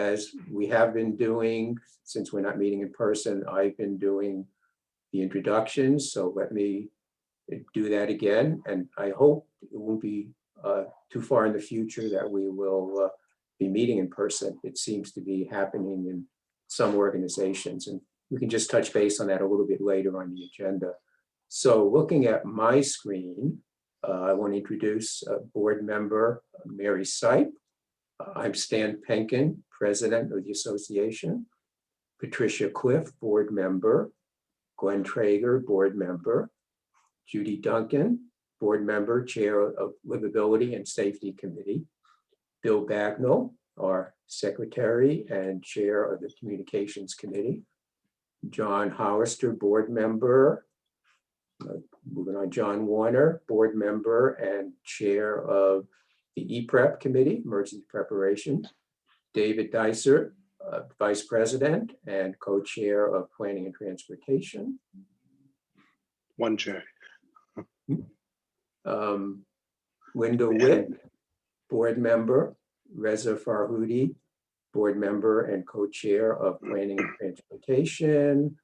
as we have been doing, since we're not meeting in person, I've been doing the introductions. So let me do that again. And I hope it won't be too far in the future that we will be meeting in person. It seems to be happening in some organizations, and we can just touch base on that a little bit later on the agenda. So looking at my screen, I want to introduce board member Mary Sipe. I'm Stan Penkin, president of the association. Patricia Cliff, board member. Glenn Traeger, board member. Judy Duncan, board member, chair of Livability and Safety Committee. Bill Bagnall, our secretary and chair of the Communications Committee. John Hollister, board member. Moving on, John Warner, board member and chair of the EPREP Committee, Emergency Preparation. David Dysert, vice president and co-chair of Planning and Transportation. One chair. Linda Witt, board member. Reza Farhudi, board member and co-chair of Planning and Transportation.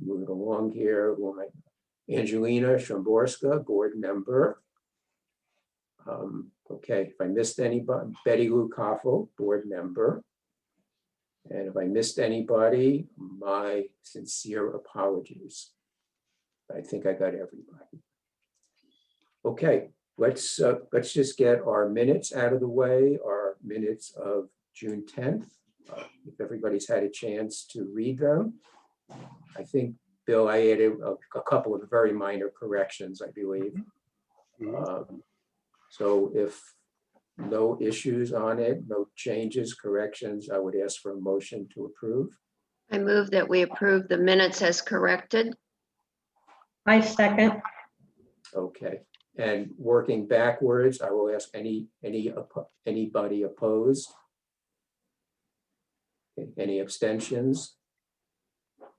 Moving along here, Angelina Shomborska, board member. Okay, if I missed anybody, Betty Lou Koffel, board member. And if I missed anybody, my sincere apologies. I think I got everybody. Okay, let's just get our minutes out of the way, our minutes of June 10th. If everybody's had a chance to read them. I think, Bill, I added a couple of very minor corrections, I believe. So if no issues on it, no changes, corrections, I would ask for a motion to approve. I move that we approve the minutes as corrected. I second. Okay, and working backwards, I will ask anybody opposed? Any abstentions?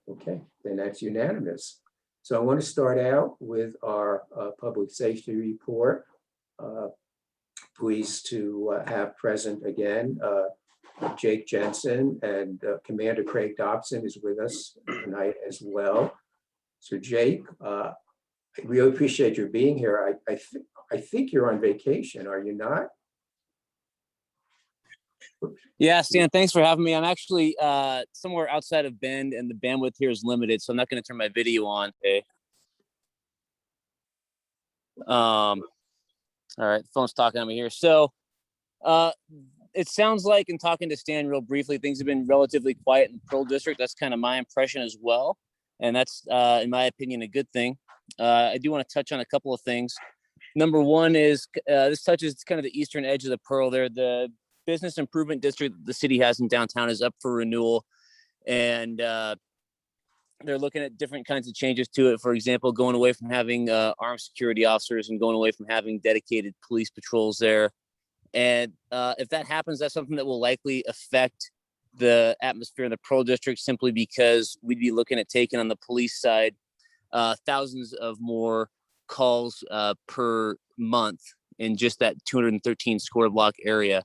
Okay, then that's unanimous. So I want to start out with our public safety report. Pleased to have present again Jake Jensen, and Commander Craig Dobson is with us tonight as well. So Jake, I really appreciate your being here. I think you're on vacation, are you not? Yeah, Stan, thanks for having me. I'm actually somewhere outside of Bend, and the bandwidth here is limited, so I'm not going to turn my video on today. All right, the phone's talking at me here. So it sounds like, in talking to Stan real briefly, things have been relatively quiet in the Pearl District. That's kind of my impression as well. And that's, in my opinion, a good thing. I do want to touch on a couple of things. Number one is this touches kind of the eastern edge of the Pearl there. The business improvement district the city has in downtown is up for renewal. And they're looking at different kinds of changes to it. For example, going away from having armed security officers and going away from having dedicated police patrols there. And if that happens, that's something that will likely affect the atmosphere in the Pearl District, simply because we'd be looking at taking on the police side thousands of more calls per month in just that 213 square block area.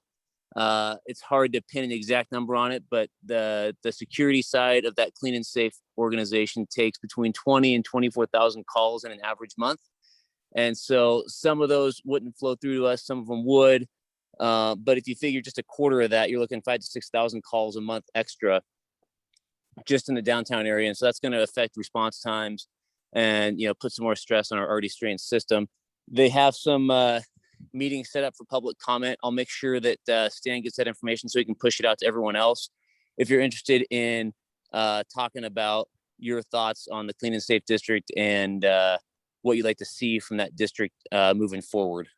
It's hard to pin an exact number on it, but the security side of that clean and safe organization takes between 20 and 24,000 calls in an average month. And so some of those wouldn't flow through to us, some of them would. But if you figure just a quarter of that, you're looking 5,000 to 6,000 calls a month extra just in the downtown area. And so that's going to affect response times and, put some more stress on our already strained system. They have some meetings set up for public comment. I'll make sure that Stan gets that information so he can push it out to everyone else. If you're interested in talking about your thoughts on the clean and safe district and what you'd like to see from that district moving forward.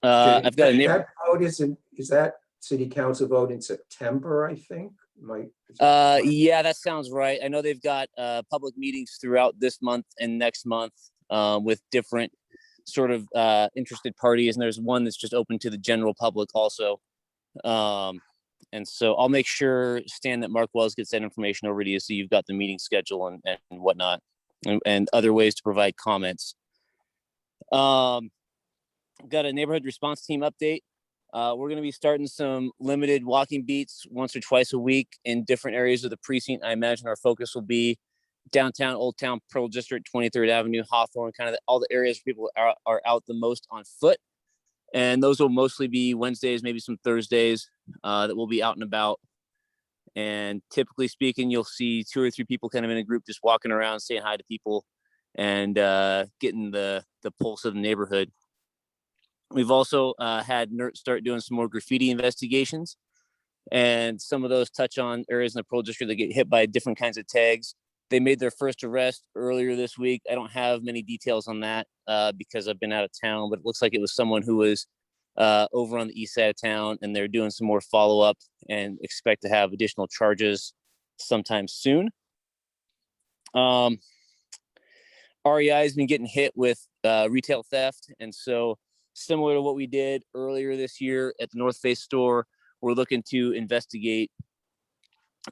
I've got a neighbor. Is that city council vote in September, I think? Yeah, that sounds right. I know they've got public meetings throughout this month and next month with different sort of interested parties, and there's one that's just open to the general public also. And so I'll make sure, Stan, that Mark Wells gets that information over to you so you've got the meeting schedule and whatnot, and other ways to provide comments. Got a neighborhood response team update. We're going to be starting some limited walking beats once or twice a week in different areas of the precinct. I imagine our focus will be downtown, Old Town, Pearl District, 23rd Avenue, Hawthorne, kind of all the areas where people are out the most on foot. And those will mostly be Wednesdays, maybe some Thursdays that we'll be out and about. And typically speaking, you'll see 2 or 3 people kind of in a group just walking around, saying hi to people and getting the pulse of the neighborhood. We've also had NERT start doing some more graffiti investigations. And some of those touch on areas in the Pearl District that get hit by different kinds of tags. They made their first arrest earlier this week. I don't have many details on that because I've been out of town, but it looks like it was someone who was over on the east side of town, and they're doing some more follow-up and expect to have additional charges sometime soon. REI has been getting hit with retail theft, and so similar to what we did earlier this year at the North Face store, we're looking to investigate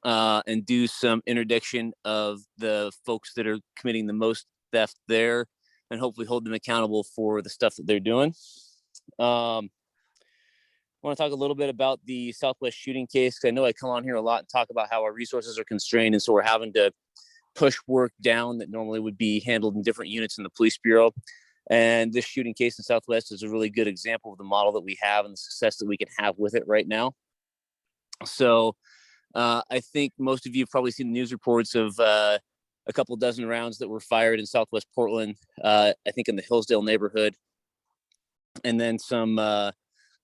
and do some interdiction of the folks that are committing the most theft there, and hopefully hold them accountable for the stuff that they're doing. I want to talk a little bit about the Southwest shooting case, because I know I come on here a lot and talk about how our resources are constrained, and so we're having to push work down that normally would be handled in different units in the police bureau. And this shooting case in Southwest is a really good example of the model that we have and the success that we can have with it right now. So I think most of you have probably seen the news reports of a couple dozen rounds that were fired in Southwest Portland, I think in the Hillsdale neighborhood. And then some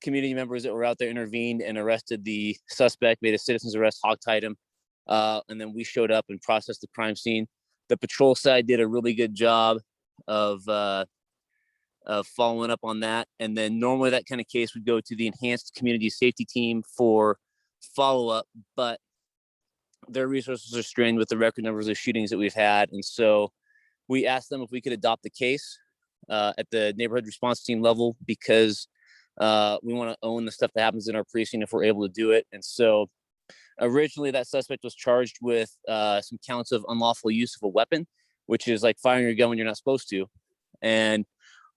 community members that were out there intervened and arrested the suspect, made a citizen's arrest, hogtied him. And then we showed up and processed the crime scene. The patrol side did a really good job of following up on that. And then normally that kind of case would go to the enhanced community safety team for follow-up, but their resources are strained with the record numbers of shootings that we've had. And so we asked them if we could adopt the case at the neighborhood response team level, because we want to own the stuff that happens in our precinct if we're able to do it. And so originally that suspect was charged with some counts of unlawful use of a weapon, which is like firing your gun when you're not supposed to. And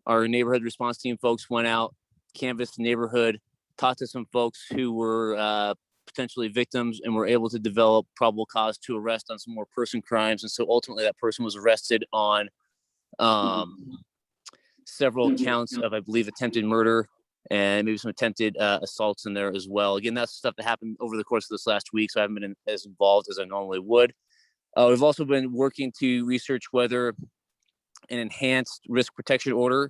our neighborhood response team folks went out, canvassed the neighborhood, talked to some folks who were potentially victims, and were able to develop probable cause to arrest on some more person crimes. And so ultimately that person was arrested on several counts of, I believe, attempted murder and maybe some attempted assaults in there as well. Again, that's stuff that happened over the course of this last week, so I haven't been as involved as I normally would. We've also been working to research whether an enhanced risk protection order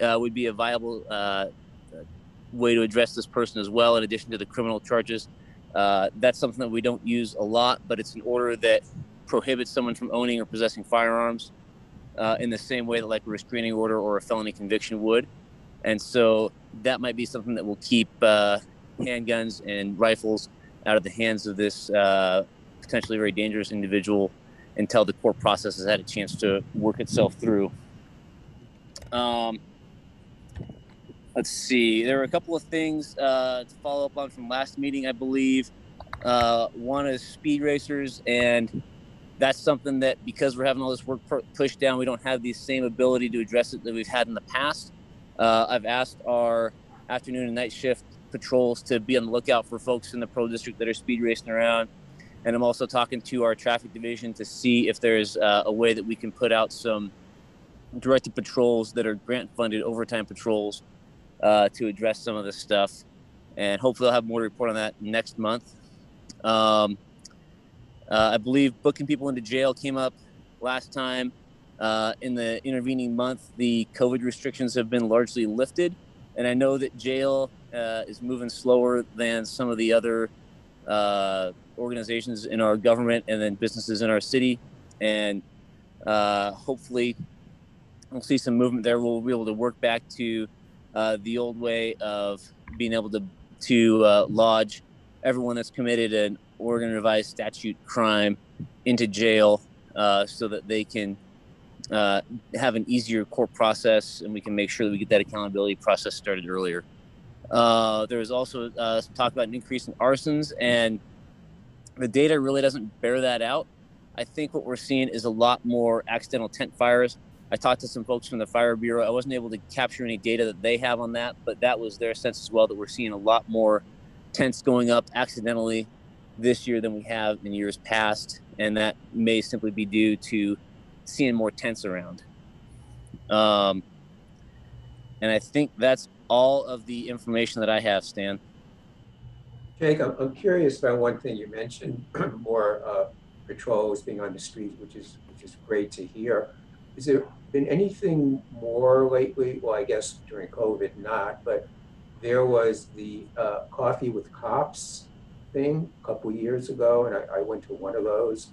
would be a viable way to address this person as well, in addition to the criminal charges. That's something that we don't use a lot, but it's an order that prohibits someone from owning or possessing firearms in the same way that like a restraining order or a felony conviction would. And so that might be something that will keep handguns and rifles out of the hands of this potentially very dangerous individual until the court process has had a chance to work itself through. Let's see. There were a couple of things to follow up on from last meeting, I believe. One is speed racers, and that's something that, because we're having all this work pushed down, we don't have the same ability to address it that we've had in the past. I've asked our afternoon and night shift patrols to be on the lookout for folks in the Pearl District that are speed racing around. And I'm also talking to our traffic division to see if there's a way that we can put out some directed patrols that are grant-funded overtime patrols to address some of this stuff. And hopefully I'll have more to report on that next month. I believe booking people into jail came up last time. In the intervening month, the COVID restrictions have been largely lifted. And I know that jail is moving slower than some of the other organizations in our government and then businesses in our city. And hopefully we'll see some movement there. We'll be able to work back to the old way of being able to lodge everyone that's committed an Oregon revised statute crime into jail so that they can have an easier court process, and we can make sure that we get that accountability process started earlier. There was also some talk about an increase in arsons, and the data really doesn't bear that out. I think what we're seeing is a lot more accidental tent fires. I talked to some folks from the Fire Bureau. I wasn't able to capture any data that they have on that, but that was their sense as well, that we're seeing a lot more tents going up accidentally this year than we have in years past. And that may simply be due to seeing more tents around. And I think that's all of the information that I have, Stan. Jake, I'm curious about one thing you mentioned, more patrols being on the street, which is great to hear. Has there been anything more lately? Well, I guess during COVID, not, but there was the coffee with cops thing a couple years ago, and I went to one of those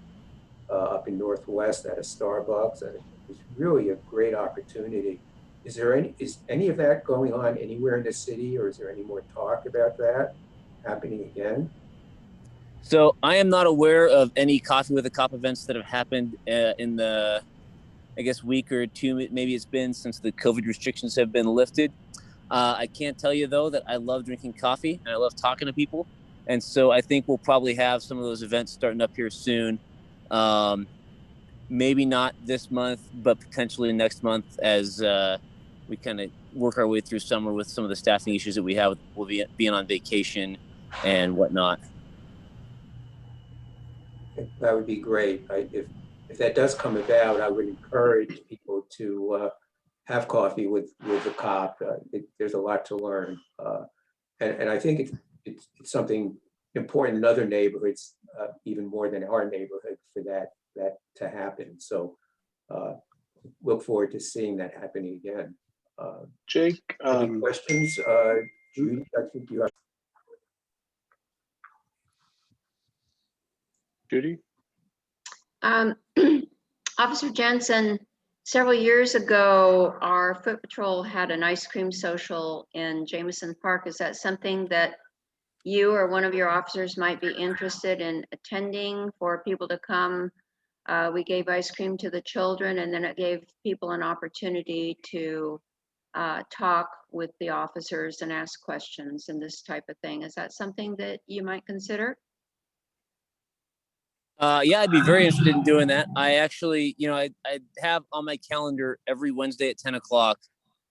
up in Northwest at a Starbucks, and it was really a great opportunity. Is any of that going on anywhere in the city, or is there any more talk about that happening again? So I am not aware of any coffee with a cop events that have happened in the, I guess, week or two, maybe it's been, since the COVID restrictions have been lifted. I can't tell you, though, that I love drinking coffee and I love talking to people. And so I think we'll probably have some of those events starting up here soon. Maybe not this month, but potentially next month, as we kind of work our way through summer with some of the staffing issues that we have with being on vacation and whatnot. That would be great. If that does come about, I would encourage people to have coffee with the cop. There's a lot to learn, and I think it's something important in other neighborhoods, even more than our neighborhood, for that to happen. So look forward to seeing that happening again. Jake, Any questions? Judy, I think you have. Judy? Officer Jensen, several years ago, our foot patrol had an ice cream social in Jameson Park. Is that something that you or one of your officers might be interested in attending, for people to come? We gave ice cream to the children, and then it gave people an opportunity to talk with the officers and ask questions and this type of thing. Is that something that you might consider? Yeah, I'd be very interested in doing that. I actually, I have on my calendar every Wednesday at 10 o'clock,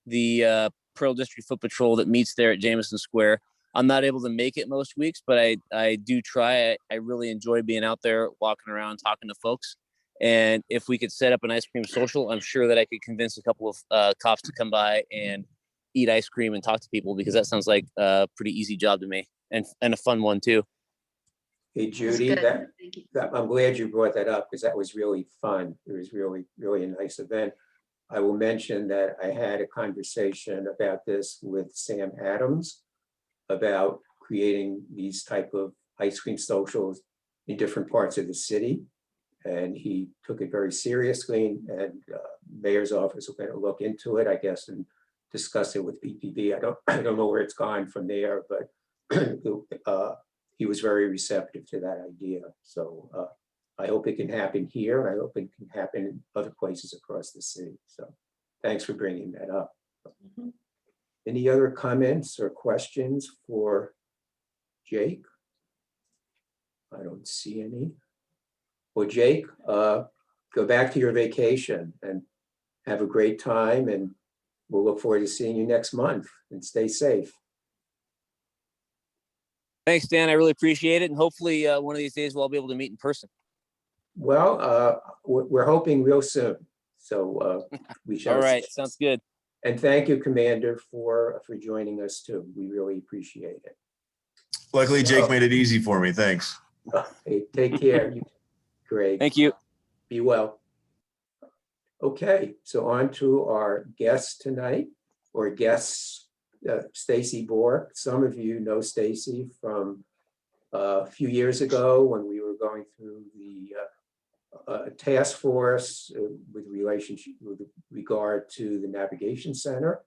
the Pearl District Foot Patrol that meets there at Jameson Square. I'm not able to make it most weeks, but I do try. I really enjoy being out there, walking around, talking to folks. And if we could set up an ice cream social, I'm sure that I could convince a couple of cops to come by and eat ice cream and talk to people, because that sounds like a pretty easy job to me, and a fun one too. Hey, That's Judy, good. Thank you. I'm glad you brought that up, because that was really fun. It was really, really a nice event. I will mention that I had a conversation about this with Sam Adams about creating these type of ice cream socials in different parts of the city. And he took it very seriously, and mayor's office will better look into it, I guess, and discuss it with BPB. I don't know where it's gone from there, but he was very receptive to that idea. So I hope it can happen here. I hope it can happen in other places across the city. So thanks for bringing that up. Mhm. Any other comments or questions for Jake? I don't see any. Well, Jake, go back to your vacation and have a great time, and we'll look forward to seeing you next month, and stay safe. Thanks, Dan. I really appreciate it. And hopefully one of these days we'll all be able to meet in person. Well, we're hoping real soon. So we shall. All right. Sounds good. And thank you, Commander, for joining us too. We really appreciate it. Luckily, Jake made it easy for me. Thanks. Hey, take care. Great. Thank you. Be well. Okay, so on to our guest tonight, or guests, Stacy Borke. Some of you know Stacy from a few years ago when we were going through the task force with regard to the navigation center.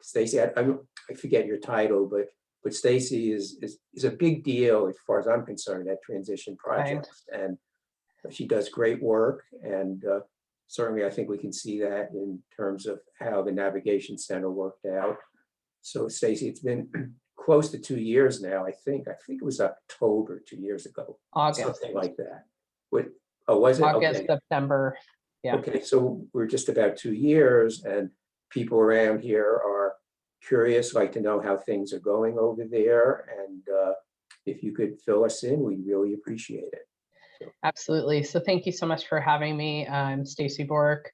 Stacy, I forget your title, but Stacy is a big deal as far as I'm concerned at transition projects, and she does great work. And certainly I think we can see that in terms of how the navigation center worked out. So Stacy, it's been close to 2 years now. I think it was October 2 years ago. August. Something like that. Was it? August, Okay. September. Yeah. Okay, so we're just about 2 years and people around here are curious, like to know how things are going over there. And if you could fill us in, we'd really appreciate it. Absolutely. So thank you so much for having me. I'm Stacy Borke.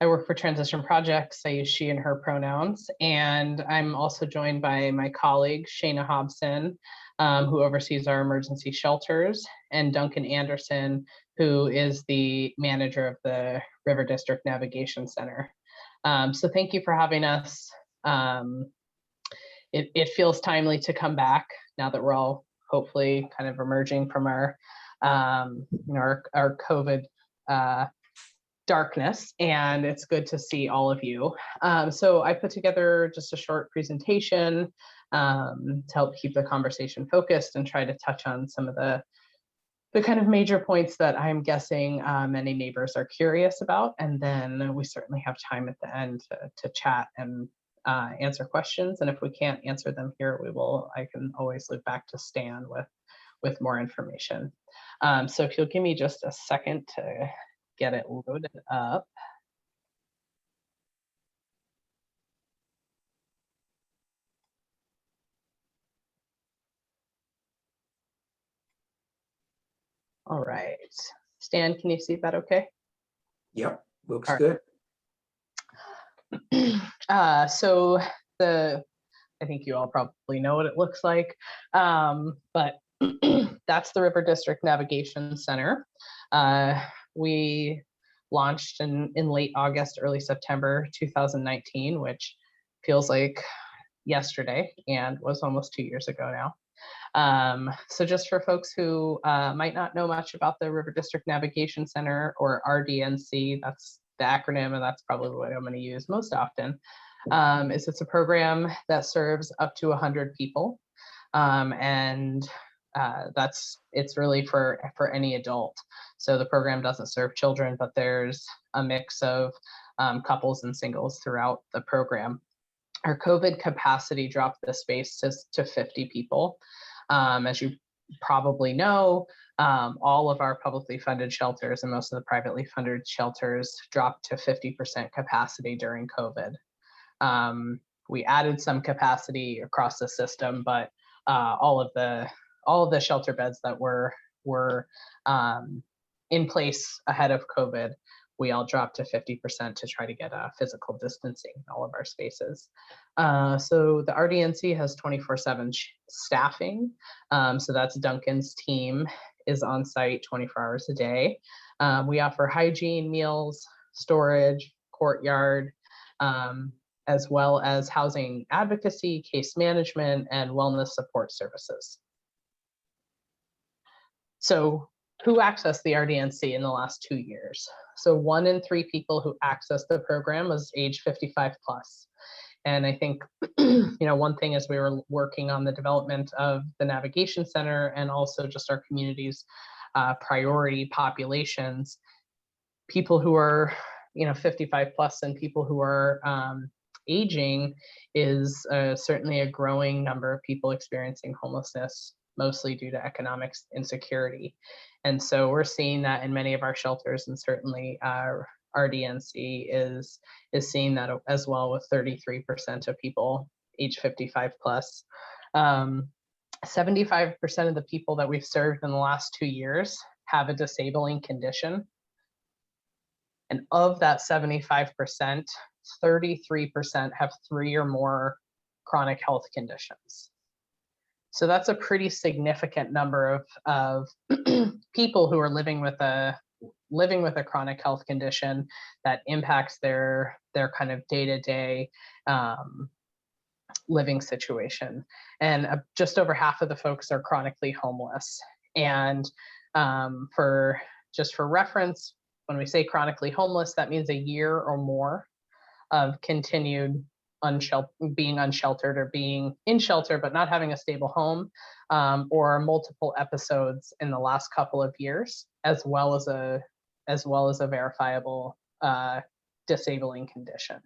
I work for Transition Projects. I use she and her pronouns. And I'm also joined by my colleague, Shayna Hobson, who oversees our emergency shelters, and Duncan Anderson, who is the manager of the River District Navigation Center. So thank you for having us. It feels timely to come back now that we're all hopefully kind of emerging from our COVID darkness, and it's good to see all of you. So I put together just a short presentation to help keep the conversation focused and try to touch on some of the kind of major points that I'm guessing many neighbors are curious about. And then we certainly have time at the end to chat and answer questions. And if we can't answer them here, I can always loop back to Stan with more information. So if you'll give me just a second to get it loaded up. All right, Stan, can you see that okay? Yep, looks All right. good. So I think you all probably know what it looks like, but that's the River District Navigation Center. We launched in late August, early September 2019, which feels like yesterday and was almost 2 years ago now. So just for folks who might not know much about the River District Navigation Center, or RDNC, that's the acronym, and that's probably what I'm going to use most often, is it's a program that serves up to 100 people. And it's really for any adult. So the program doesn't serve children, but there's a mix of couples and singles throughout the program. Our COVID capacity dropped the space to 50 people. As you probably know, all of our publicly funded shelters and most of the privately funded shelters dropped to 50% capacity during COVID. We added some capacity across the system, but all of the shelter beds that were in place ahead of COVID, we all dropped to 50% to try to get physical distancing in all of our spaces. So the RDNC has 24/7 staffing. So that's Duncan's team is on site 24 hours a day. We offer hygiene, meals, storage, courtyard, as well as housing advocacy, case management, and wellness support services. So who accessed the RDNC in the last 2 years? So 1 in 3 people who accessed the program was age 55 plus. And I think, one thing as we were working on the development of the Navigation Center and also just our community's priority populations, people who are, 55 plus and people who are aging is certainly a growing number of people experiencing homelessness, mostly due to economic insecurity. And so we're seeing that in many of our shelters, and certainly our RDNC is seeing that as well, with 33% of people age 55 plus. 75% of the people that we've served in the last 2 years have a disabling condition. And of that 75%, 33% have 3 or more chronic health conditions. So that's a pretty significant number of people who are living with a chronic health condition that impacts their kind of day-to-day living situation. And just over half of the folks are chronically homeless. And for reference, when we say chronically homeless, that means a year or more of continued being unsheltered, or being in shelter but not having a stable home, or multiple episodes in the last couple of years, as well as a verifiable disabling condition.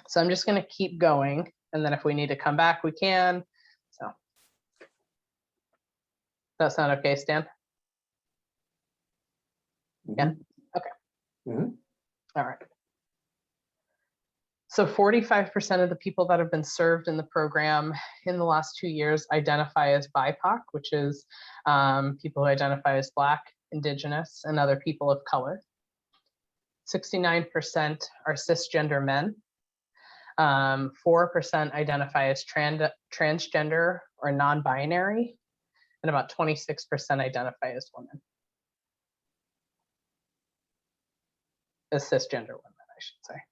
So I'm just going to keep going, and then if we need to come back, we can. So that sound okay, Stan? Yeah. Mhm. All right. So 45% of the people that have been served in the program in the last 2 years identify as BIPOC, which is people who identify as Black, Indigenous, and other people of color. 69% are cisgender men. 4% identify as transgender or non-binary, and about 26% identify as women. As cisgender women, I should say.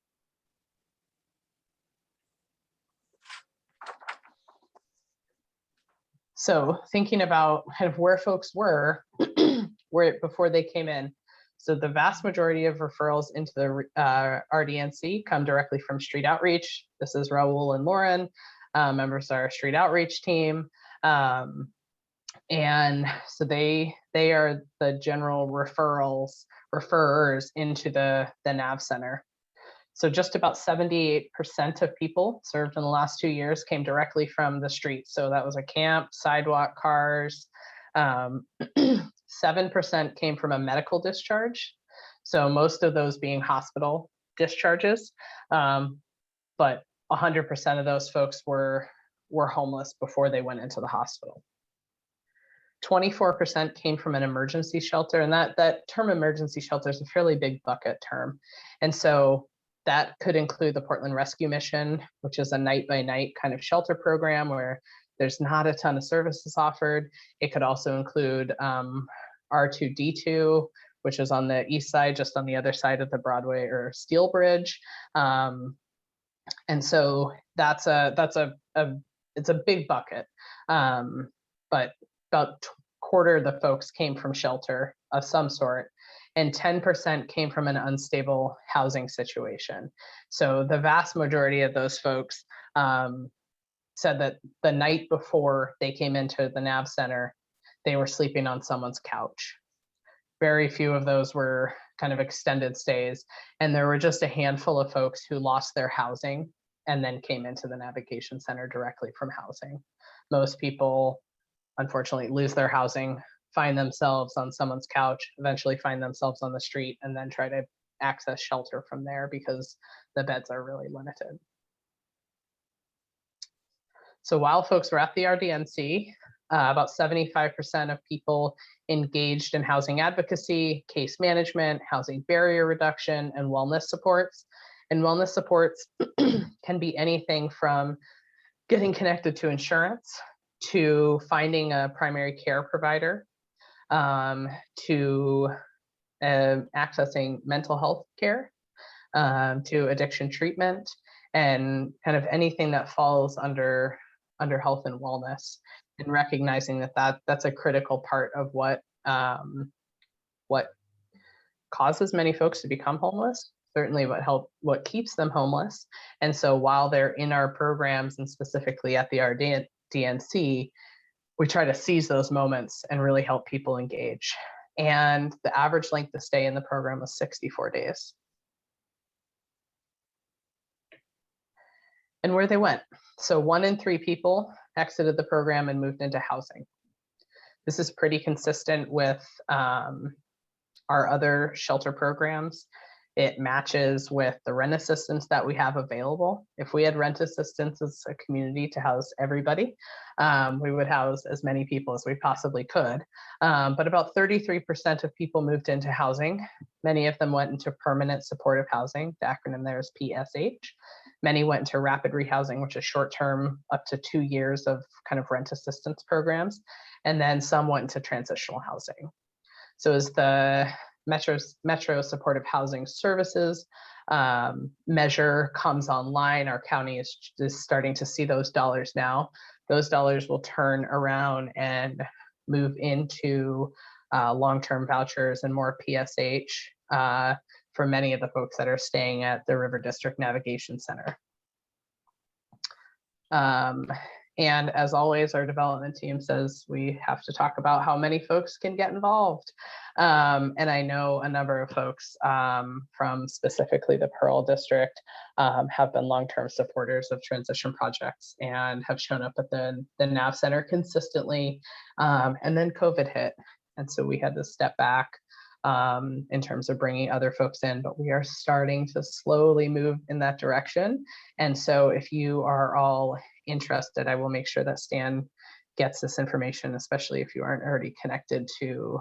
So thinking about kind of where folks were before they came in. So the vast majority of referrals into the RDNC come directly from street outreach. This is Raul and Lauren, members of our street outreach team. And so they are the general referrers into the NAV center. So just about 78% of people served in the last 2 years came directly from the street. So that was a camp, sidewalk, cars. 7% came from a medical discharge. So most of those being hospital discharges. But 100% of those folks were homeless before they went into the hospital. 24% came from an emergency shelter. And that term emergency shelter is a fairly big bucket term. And so that could include the Portland Rescue Mission, which is a night-by-night kind of shelter program where there's not a ton of services offered. It could also include R2D2, which is on the east side, just on the other side of the Broadway or Steel Bridge. And so it's a big bucket. But about quarter of the folks came from shelter of some sort, and 10% came from an unstable housing situation. So the vast majority of those folks said that the night before they came into the NAV center, they were sleeping on someone's couch. Very few of those were kind of extended stays. And there were just a handful of folks who lost their housing and then came into the navigation center directly from housing. Most people, unfortunately, lose their housing, find themselves on someone's couch, eventually find themselves on the street, and then try to access shelter from there because the beds are really limited. So while folks were at the RDNC, about 75% of people engaged in housing advocacy, case management, housing barrier reduction, and wellness supports. And wellness supports can be anything from getting connected to insurance, to finding a primary care provider, to accessing mental health care, to addiction treatment, and kind of anything that falls under health and wellness, and recognizing that that's a critical part of what causes many folks to become homeless, certainly what keeps them homeless. And so while they're in our programs, and specifically at the RDNC, we try to seize those moments and really help people engage. And the average length of stay in the program was 64 days. And where they went. So 1 in 3 people exited the program and moved into housing. This is pretty consistent with our other shelter programs. It matches with the rent assistance that we have available. If we had rent assistance as a community to house everybody, we would house as many people as we possibly could. But about 33% of people moved into housing. Many of them went into permanent supportive housing. The acronym there is PSH. Many went into rapid rehousing, which is short-term, up to 2 years of kind of rent assistance programs. And then some went into transitional housing. So as the Metro Supportive Housing Services measure comes online, our county is starting to see those dollars now. Those dollars will turn around and move into long-term vouchers and more PSH for many of the folks that are staying at the River District Navigation Center. And as always, our development team says we have to talk about how many folks can get involved. And I know a number of folks from specifically the Pearl District have been long-term supporters of transition projects and have shown up at the NAV Center consistently. And then COVID hit. And so we had to step back in terms of bringing other folks in, but we are starting to slowly move in that direction. And so if you are all interested, I will make sure that Stan gets this information, especially if you aren't already connected to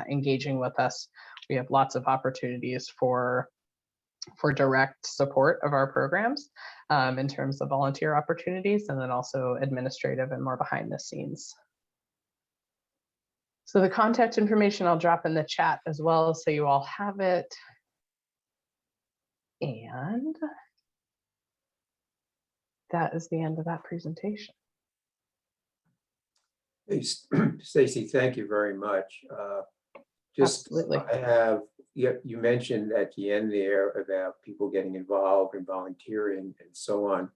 engaging with us. We have lots of opportunities for direct support of our programs in terms of volunteer opportunities, and then also administrative and more behind the scenes. So the contact information I'll drop in the chat as well, so you all have it. And that is the end of that presentation. Hey, Stacy, thank you very much. Just, Absolutely. I have, you mentioned at the end there about people getting involved and volunteering and so on.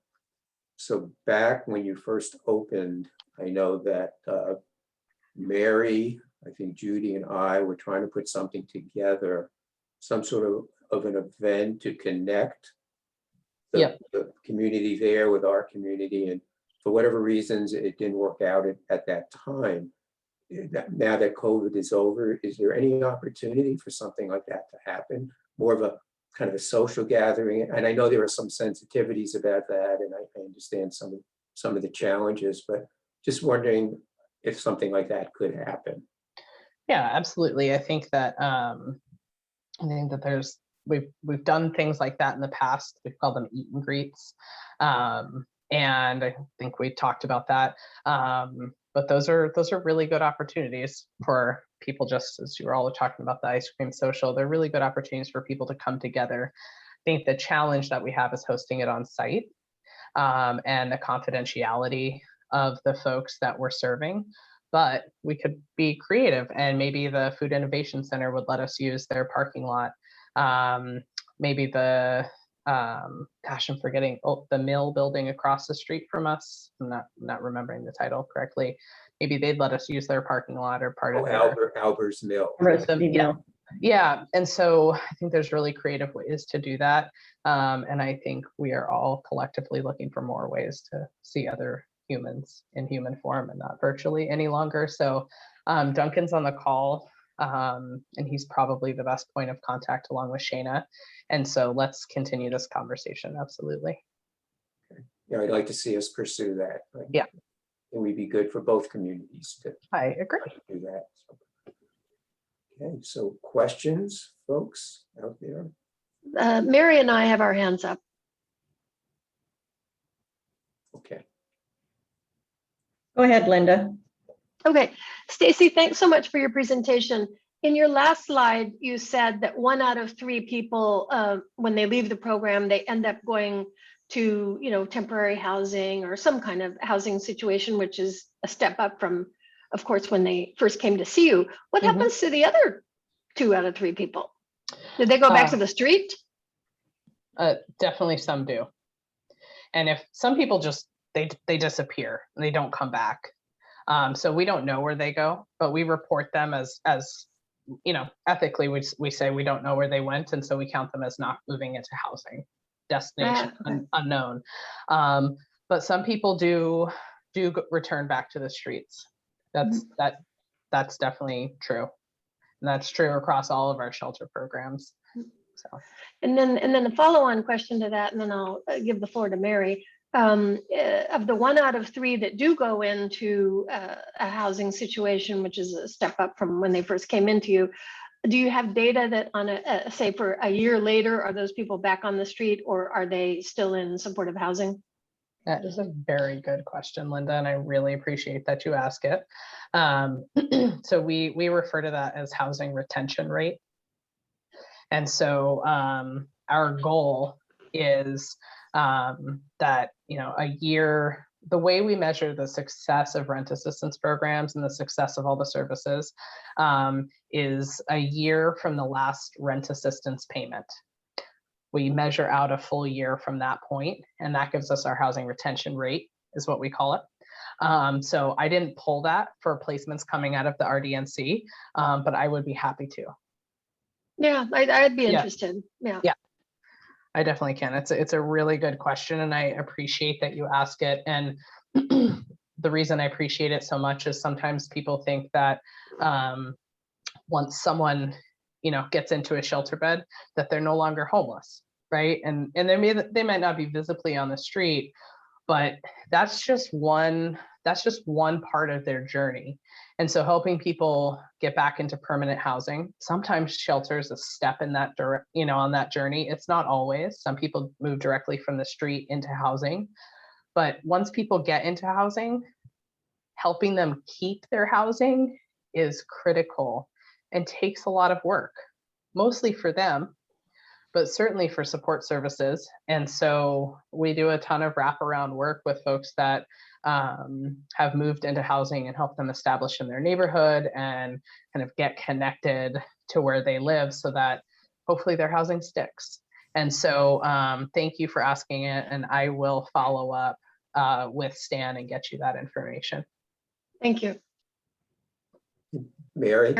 So back when you first opened, I know that Mary, I think Judy and I were trying to put something together, some sort of an event to connect the community there with our community. And for whatever reasons, it didn't work out at that time. Now that COVID is over, is there any opportunity for something like that to happen? More of a kind of a social gathering? And I know there are some sensitivities about that, and I understand some of the challenges, but just wondering if something like that could happen. Yeah, absolutely. I think that there's we've done things like that in the past. We've called them eat and greets, and I think we talked about that. But those are really good opportunities for people, just as you were all talking about the ice cream social. They're really good opportunities for people to come together. I think the challenge that we have is hosting it on site, and the confidentiality of the folks that we're serving. But we could be creative, and maybe the Food Innovation Center would let us use their parking lot. Maybe the gosh, I'm forgetting, the mill building across the street from us. I'm not remembering the title correctly. Maybe they'd let us use their parking lot or part of their Albert's Mill. Yeah. And so I think there's really creative ways to do that. And I think we are all collectively looking for more ways to see other humans in human form and not virtually any longer. So Duncan's on the call, and he's probably the best point of contact along with Shayna. And so let's continue this conversation. Absolutely. Okay. Yeah, I'd like to see us pursue that. Yeah. It would be good for both communities to I agree. do that. Okay, so questions, folks out there? Mary and I have our hands up. Okay. Go ahead, Linda. Okay, Stacy, thanks so much for your presentation. In your last slide, you said that 1 out of 3 people, when they leave the program, they end up going to, temporary housing or some kind of housing situation, which is a step up from, of course, when they first came to see you. What happens to the other 2 out of 3 people? Did they go back to the street? Definitely some do. And if some people just, they disappear, they don't come back. So we don't know where they go, but we report them as ethically, we say we don't know where they went. And so we count them as not moving into housing, destination unknown. But some people do return back to the streets. That's definitely true. And that's true across all of our shelter programs. So. And then a follow-on question to that, and then I'll give the floor to Mary. Of the 1 out of 3 that do go into a housing situation, which is a step up from when they first came into you, do you have data that on say for a year later, are those people back on the street, or are they still in supportive housing? That is a very good question, Linda, and I really appreciate that you ask it. So we refer to that as housing retention rate. And so our goal is that, a year, the way we measure the success of rent assistance programs and the success of all the services is a year from the last rent assistance payment. We measure out a full year from that point, and that gives us our housing retention rate, is what we call it. So I didn't pull that for placements coming out of the RDNC, but I would be happy to. Yeah, I'd be interested. Yeah. I definitely can. It's a really good question, and I appreciate that you ask it. And the reason I appreciate it so much is sometimes people think that once someone, gets into a shelter bed, that they're no longer homeless, right? And they might not be visibly on the street, but that's just one part of their journey. And so helping people get back into permanent housing, sometimes shelter is a step in that on that journey. It's not always. Some people move directly from the street into housing, but once people get into housing, helping them keep their housing is critical and takes a lot of work, mostly for them, but certainly for support services. And so we do a ton of wraparound work with folks that have moved into housing and help them establish in their neighborhood and kind of get connected to where they live so that hopefully their housing sticks. And so thank you for asking it. And I will follow up with Stan and get you that information. Thank you. Mary?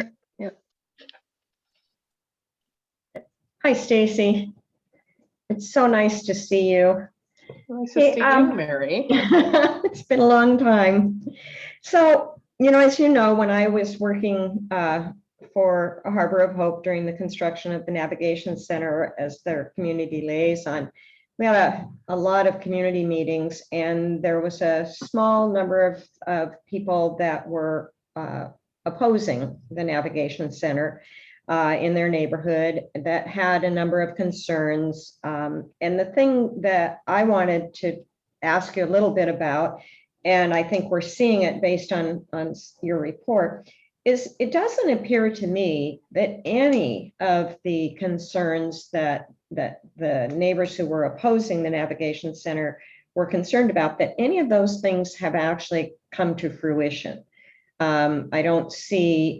Hi, Stacy. It's so nice to see you. Nice to Hey, see you, Mary. It's been a long time. So, as you know, when I was working for Harbor of Hope during the construction of the Navigation Center as their community liaison, we had a lot of community meetings, and there was a small number of people that were opposing the Navigation Center in their neighborhood that had a number of concerns. And the thing that I wanted to ask you a little bit about, and I think we're seeing it based on your report, is it doesn't appear to me that any of the concerns that the neighbors who were opposing the Navigation Center were concerned about, that any of those things have actually come to fruition. I don't see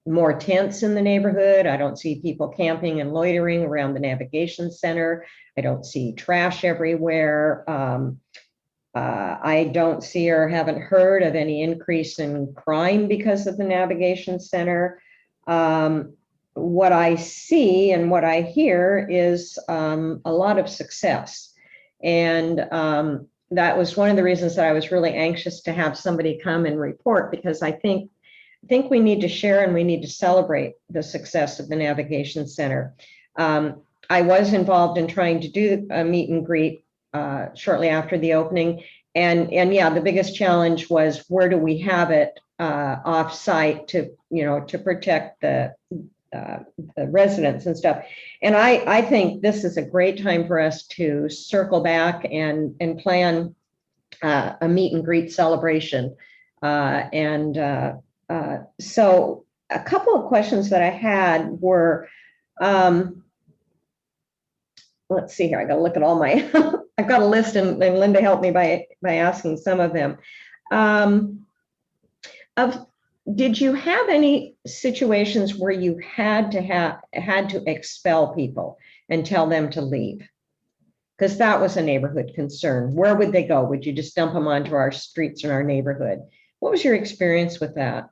more tents in the neighborhood. I don't see people camping and loitering around the Navigation Center. I don't see trash everywhere. I don't see or haven't heard of any increase in crime because of the Navigation Center. What I see and what I hear is a lot of success. And that was one of the reasons that I was really anxious to have somebody come and report, because I think we need to share and we need to celebrate the success of the Navigation Center. I was involved in trying to do a meet and greet shortly after the opening. And yeah, the biggest challenge was, where do we have it off site to protect the residents and stuff. And I think this is a great time for us to circle back and plan a meet and greet celebration. So a couple of questions that I had were, let's see here, I gotta look at all my, I've got a list, and Linda helped me by asking some of them. Did you have any situations where you had to expel people and tell them to leave? Because that was a neighborhood concern. Where would they go? Would you just dump them onto our streets in our neighborhood? What was your experience with that?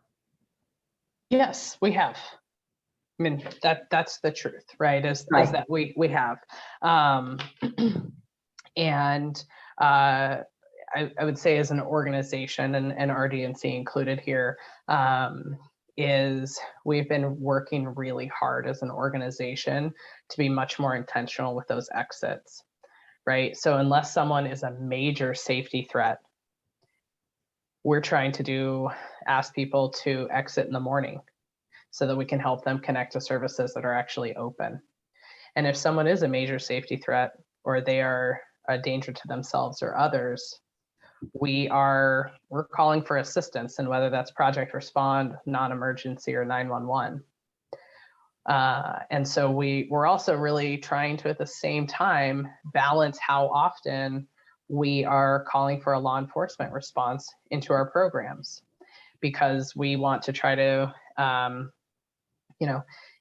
Yes, we have. I mean, that's the truth, right? Is that we have. And I would say, as an organization, and RDNC included here, is we've been working really hard as an organization to be much more intentional with those exits, right? So unless someone is a major safety threat, we're trying to ask people to exit in the morning so that we can help them connect to services that are actually open. And if someone is a major safety threat, or they are a danger to themselves or others, we're calling for assistance, and whether that's Project Respond, non-emergency, or 911. And so we're also really trying to, at the same time, balance how often we are calling for a law enforcement response into our programs, because we want to try to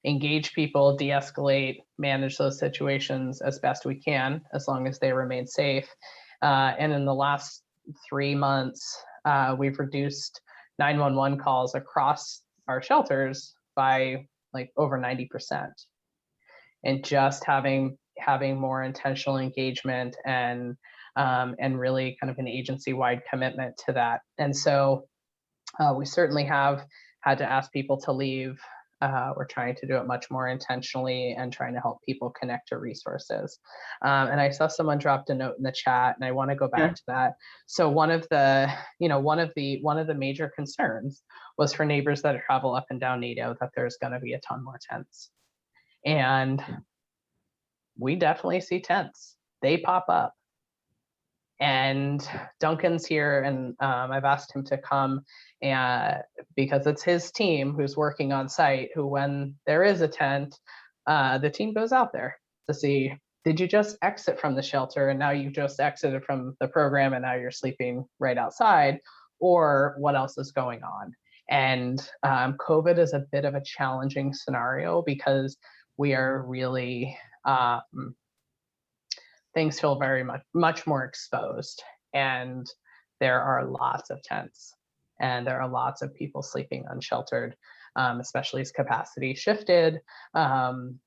engage people, de-escalate, manage those situations as best we can, as long as they remain safe. And in the last 3 months, we've reduced 911 calls across our shelters by like over 90%. And just having more intentional engagement and really kind of an agency-wide commitment to that. And so we certainly have had to ask people to leave We're trying to do it much more intentionally and trying to help people connect to resources. And I saw someone dropped a note in the chat, and I want to go back to that. So one of the major concerns was for neighbors that travel up and down Nato that there's going to be a ton more tents. And we definitely see tents. They pop up. And Duncan's here, and I've asked him to come, and because it's his team who's working on site, who when there is a tent, the team goes out there to see, did you just exit from the shelter and now you've just exited from the program and now you're sleeping right outside, or what else is going on? And COVID is a bit of a challenging scenario because we are really, things feel very much more exposed, and there are lots of tents and there are lots of people sleeping unsheltered, especially as capacity shifted, and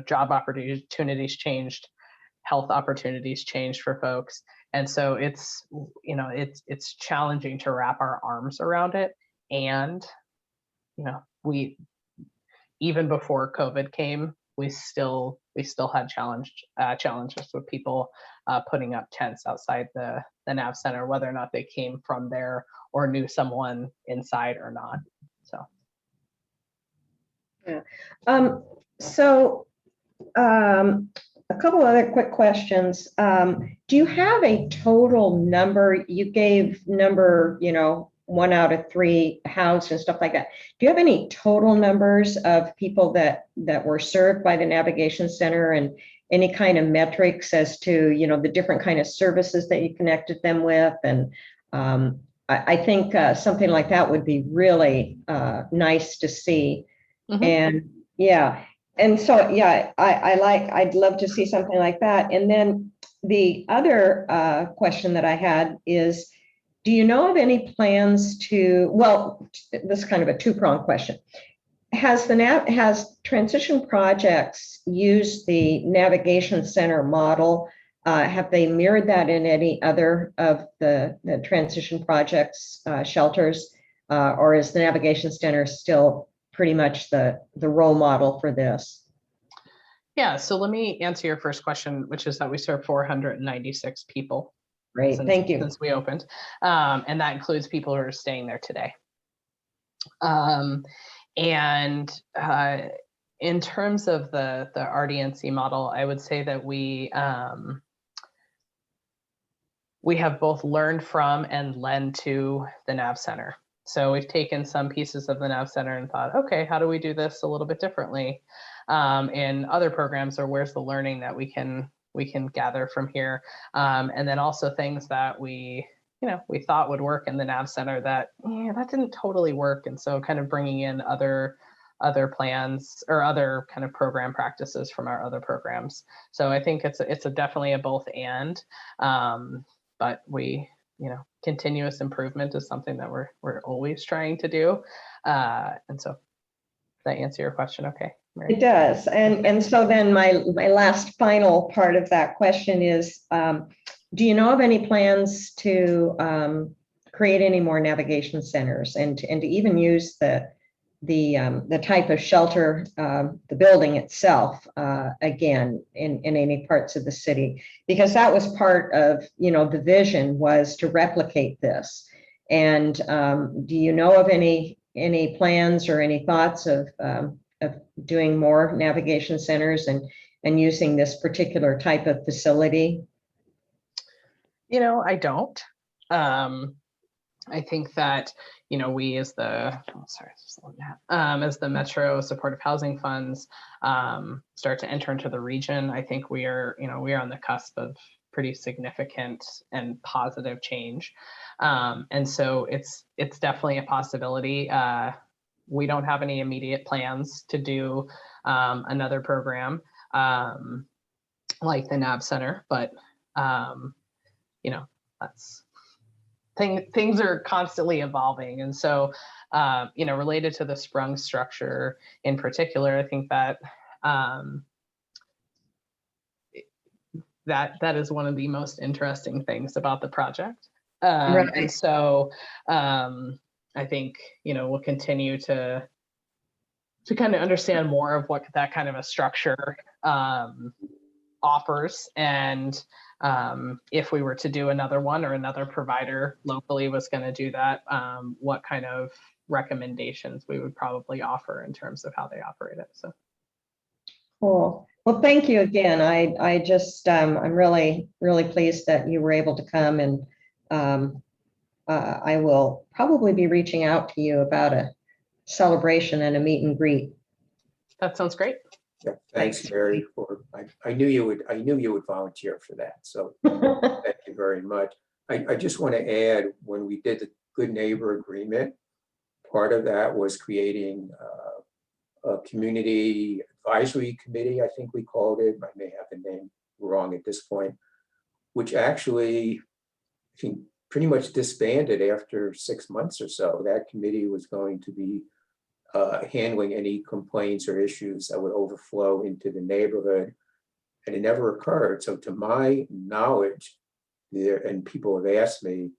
job opportunities changed, health opportunities changed for folks, and so it's challenging to wrap our arms around it. And we, even before COVID came, we still had challenges with people putting up tents outside the NAV center, whether or not they came from there or knew someone inside or not. So. Yeah. A couple other quick questions. Do you have a total number? You gave number, 1 out of 3 housed and stuff like that. Do you have any total numbers of people that were served by the Navigation Center, and any kind of metrics as to, the different kind of services that you connected them with? And I think something like that would be really nice to see. Mm-hmm. And yeah. And so, yeah, I'd love to see something like that. And then the other question that I had is, do you know of any plans to, well, this is kind of a two-pronged question. Has Transition Projects used the Navigation Center model? Have they mirrored that in any other of the Transition Projects shelters? Or is the Navigation Center still pretty much the role model for this? Yeah, so let me answer your first question, which is that we serve 496 people. Great, thank you. Since we opened, and that includes people who are staying there today. And in terms of the RDNC model, I would say that we have both learned from and lend to the NAV Center. So we've taken some pieces of the NAV Center and thought, okay, how do we do this a little bit differently in other programs, or where's the learning that we can gather from here, and then also things that we thought would work in the NAV Center that didn't totally work, and so kind of bringing in other plans or other kind of program practices from our other programs. So I think it's definitely a both and, but we continuous improvement is something that we're always trying to do, and so does that answer your question? Okay. Mary? It does. And so then my last final part of that question is, do you know of any plans to create any more navigation centers and to even use the type of shelter, the building itself, again, in any parts of the city? Because that was part of, the vision was to replicate this. And do you know of any plans or any thoughts of doing more navigation centers and using this particular type of facility? I don't. I think that, we as the, as the Metro Supportive Housing Funds start to enter into the region, I think we are on the cusp of pretty significant and positive change. And so it's definitely a possibility. We don't have any immediate plans to do another program like the NAV Center, but that's things are constantly evolving, and so related to the sprung structure in particular, I think that that is one of the most interesting things about the project. Right. And so I think, we'll continue to kind of understand more of what that kind of a structure offers. And if we were to do another one or another provider locally was going to do that, what kind of recommendations we would probably offer in terms of how they operate it. So. Cool. Well, thank you again. I just, I'm really, really pleased that you were able to come, and I will probably be reaching out to you about a celebration and a meet and greet. That sounds great. Yeah, thanks, Mary, I knew you would volunteer for that. So thank you very much. I just want to add, when we did the Good Neighbor Agreement, part of that was creating a community advisory committee, I think we called it. I may have the name wrong at this point, which actually, I think, pretty much disbanded after 6 months or so. That committee was going to be handling any complaints or issues that would overflow into the neighborhood, and it never occurred. So to my knowledge, and people have asked me,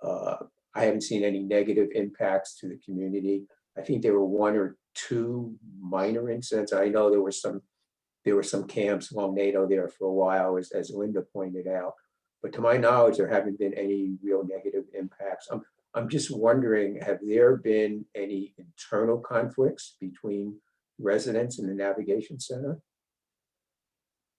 I haven't seen any negative impacts to the community. I think there were 1 or 2 minor incidents. I know there were some camps along NATO there for a while, as Linda pointed out. But to my knowledge, there haven't been any real negative impacts. I'm just wondering, have there been any internal conflicts between residents and the navigation center?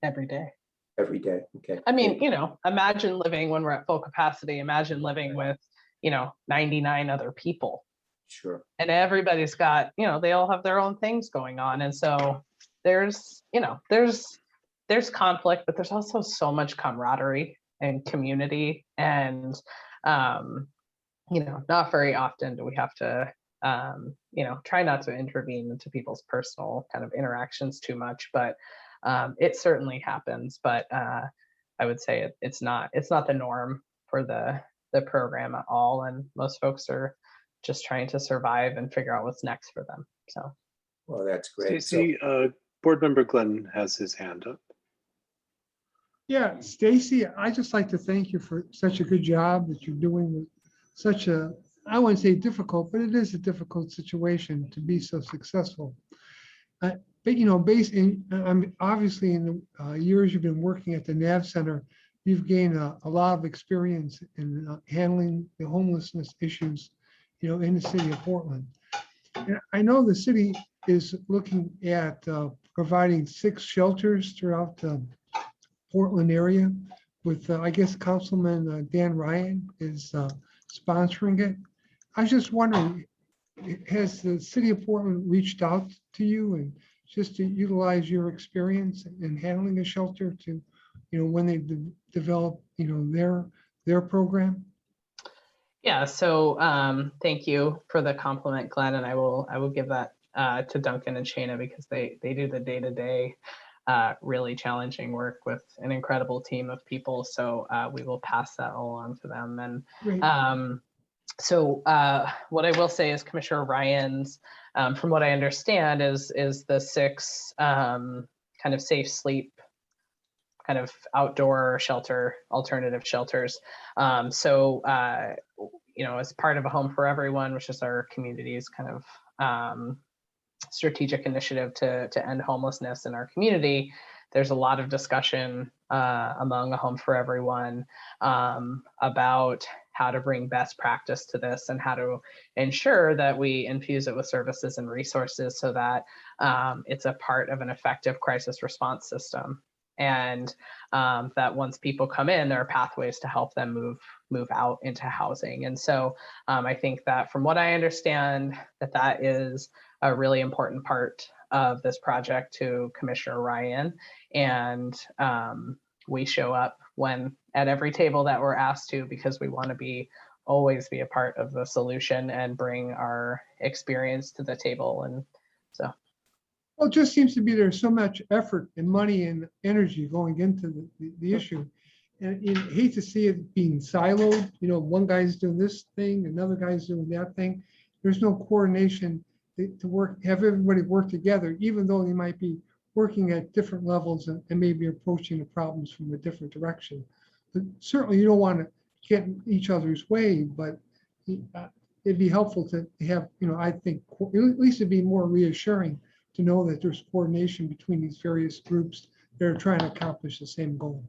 Every day. Every day, okay. I mean, imagine living when we're at full capacity. Imagine living with, 99 other people. Sure. And everybody's got, they all have their own things going on. And so there's conflict, but there's also so much camaraderie and community. And, not very often do we have to, try not to intervene into people's personal kind of interactions too much, but it certainly happens. But I would say it's not the norm for the program at all. And most folks are just trying to survive and figure out what's next for them. So. Well, that's great. Stacy, Board Member Glenn has his hand up. Yeah, Stacy, I just like to thank you for such a good job that you're doing with such a, I wouldn't say difficult, but it is a difficult situation to be so successful. But based in, obviously in the years you've been working at the NAV Center, you've gained a lot of experience in handling the homelessness issues, in the city of Portland. And I know the city is looking at providing 6 shelters throughout the Portland area with, I guess, Councilman Dan Ryan is sponsoring it. I was just wondering, has the city of Portland reached out to you and just to utilize your experience in handling a shelter to, when they develop, their program? Yeah, so thank you for the compliment, Glenn, and I will give that to Duncan and Shana, because they do the day-to-day really challenging work with an incredible team of people. So we will pass that along to them. And so what I will say is Commissioner Ryan's, from what I understand, is the 6 kind of safe sleep kind of outdoor shelter, alternative shelters. So as part of a Home for Everyone, which is our community's kind of strategic initiative to end homelessness in our community, there's a lot of discussion among a Home for Everyone about how to bring best practice to this and how to ensure that we infuse it with services and resources so that it's a part of an effective crisis response system. And that once people come in, there are pathways to help them move out into housing. And so I think that from what I understand, that is a really important part of this project to Commissioner Ryan. And we show up at every table that we're asked to, because we want to always be a part of the solution and bring our experience to the table. And so. Well, it just seems to be there's so much effort and money and energy going into the issue. And you hate to see it being siloed. One guy's doing this thing, another guy's doing that thing. There's no coordination to have everybody work together, even though they might be working at different levels and maybe approaching the problems from a different direction. But certainly you don't want to get in each other's way, but it'd be helpful to have, I think, at least it'd be more reassuring to know that there's coordination between these various groups that are trying to accomplish the same goal.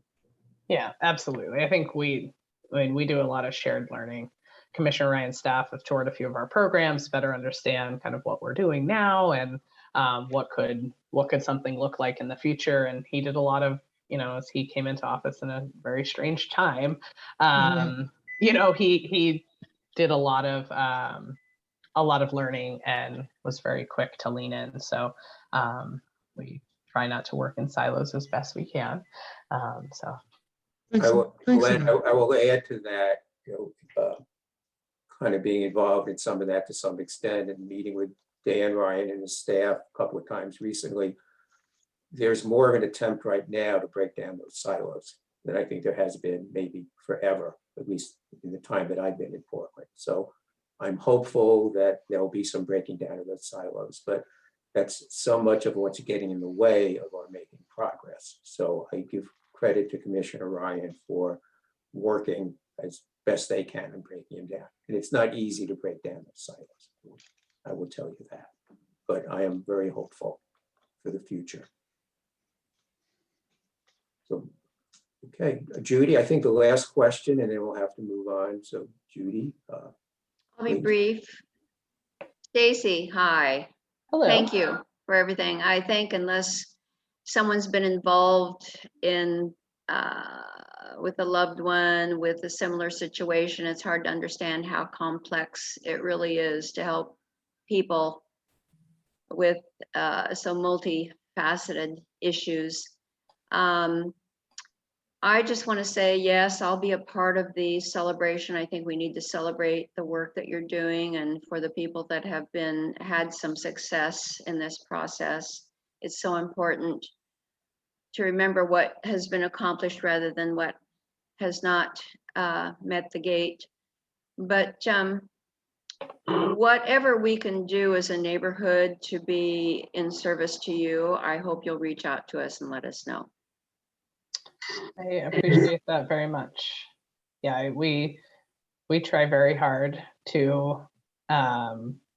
Yeah, absolutely. I think we do a lot of shared learning. Commissioner Ryan's staff have toured a few of our programs, better understand kind of what we're doing now and what could something look like in the future. And he did a lot of, as he came into office in a very strange time, he did a lot of learning and was very quick to lean in. So we try not to work in silos as best we can. So. Thanks, I will, thanks, Glenn, Ed. I will add to that, kind of being involved in some of that to some extent and meeting with Dan Ryan and his staff a couple of times recently. There's more of an attempt right now to break down those silos than I think there has been maybe forever, at least in the time that I've been in Portland. So I'm hopeful that there'll be some breaking down of those silos, but that's so much of what's getting in the way of our making progress. So I give credit to Commissioner Ryan for working as best they can and breaking them down. And it's not easy to break down those silos. I will tell you that, but I am very hopeful for the future. So, okay, Judy, I think the last question, and then we'll have to move on. So Judy. I'll be please. brief. Stacy, hi. Hello. Thank you for everything. I think unless someone's been involved in with a loved one with a similar situation, it's hard to understand how complex it really is to help people with so multifaceted issues. I just want to say, yes, I'll be a part of the celebration. I think we need to celebrate the work that you're doing, and for the people that have had some success in this process. It's so important to remember what has been accomplished rather than what has not met the gate. But whatever we can do as a neighborhood to be in service to you, I hope you'll reach out to us and let us know. I appreciate that very much. Yeah, we try very hard to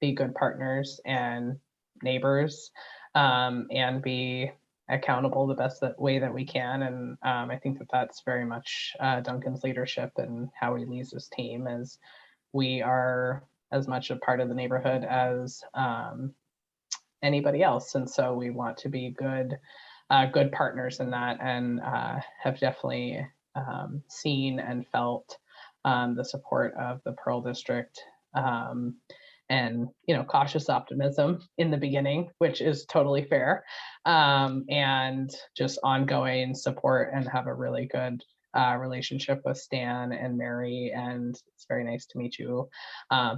be good partners and neighbors and be accountable the best way that we can. And I think that that's very much Duncan's leadership and how he leads his team, as we are as much a part of the neighborhood as anybody else. And so we want to be good partners in that, and have definitely seen and felt the support of the Pearl District, and cautious optimism in the beginning, which is totally fair, and just ongoing support, and have a really good relationship with Stan and Mary, and it's very nice to meet you.